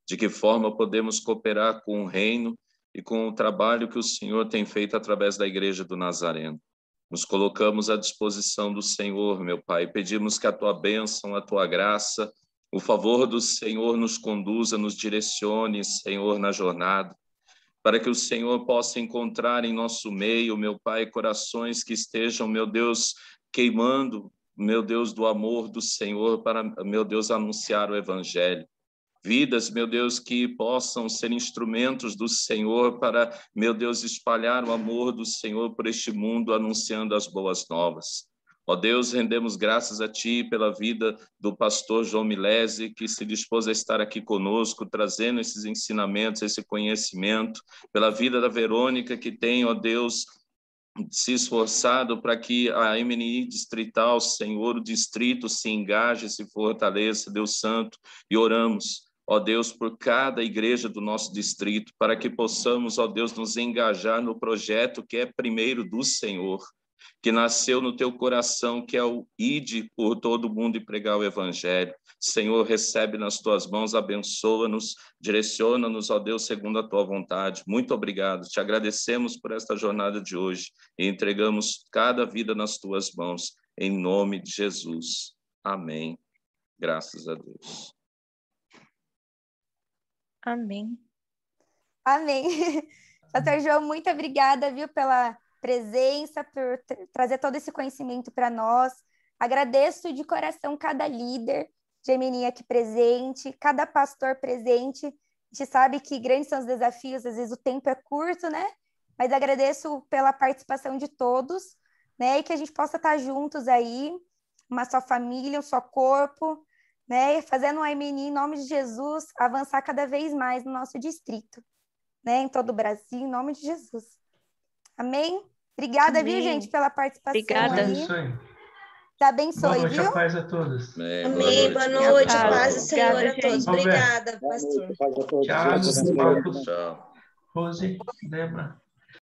de que forma podemos cooperar com o reino e com o trabalho que o Senhor tem feito através da Igreja do Nazareno. Nos colocamos à disposição do Senhor, meu Pai, pedimos que a Tua bênção, a Tua graça, o favor do Senhor nos conduza, nos direcione, Senhor, na jornada, para que o Senhor possa encontrar em nosso meio, meu Pai, corações que estejam, meu Deus, queimando, meu Deus, do amor do Senhor para, meu Deus, anunciar o Evangelho. Vidas, meu Deus, que possam ser instrumentos do Senhor para, meu Deus, espalhar o amor do Senhor por este mundo, anunciando as boas novas. Ó Deus, rendemos graças a Ti pela vida do pastor João Milesi, que se dispôs a estar aqui conosco, trazendo esses ensinamentos, esse conhecimento, pela vida da Verônica, que tem, ó Deus, se esforçado para que a MNI distrital, Senhor, o distrito se engaje, se fortaleça, Deus Santo, e oramos, ó Deus, por cada igreja do nosso distrito, para que possamos, ó Deus, nos engajar no projeto que é primeiro do Senhor. que nasceu no teu coração, que é o ide por todo mundo e pregar o evangelho. Senhor, recebe nas tuas mãos, abençoa-nos, direciona-nos, ó Deus, segundo a tua vontade. Muito obrigado, te agradecemos por esta jornada de hoje e entregamos cada vida nas tuas mãos, em nome de Jesus. Amém. Graças a Deus. Amém. Amém. Pastor João, muito obrigada, viu, pela presença, por trazer todo esse conhecimento para nós. Agradeço de coração cada líder de EMENI aqui presente, cada pastor presente. A gente sabe que grandes são os desafios, às vezes o tempo é curto, né? Mas agradeço pela participação de todos, né? E que a gente possa estar juntos aí, uma só família, um só corpo, né? Fazendo o EMENI, em nome de Jesus, avançar cada vez mais no nosso distrito, né? Em todo o Brasil, em nome de Jesus. Amém? Obrigada, Amém. Viu, gente, pela participação. Obrigada. Aí. Te abençoe, boa noite, viu? a paz a todos. Amém. Boa noite, a paz do Senhor a todos. Obrigada, pastor. Thiago, Marcos, Tchau. Rose, Débora.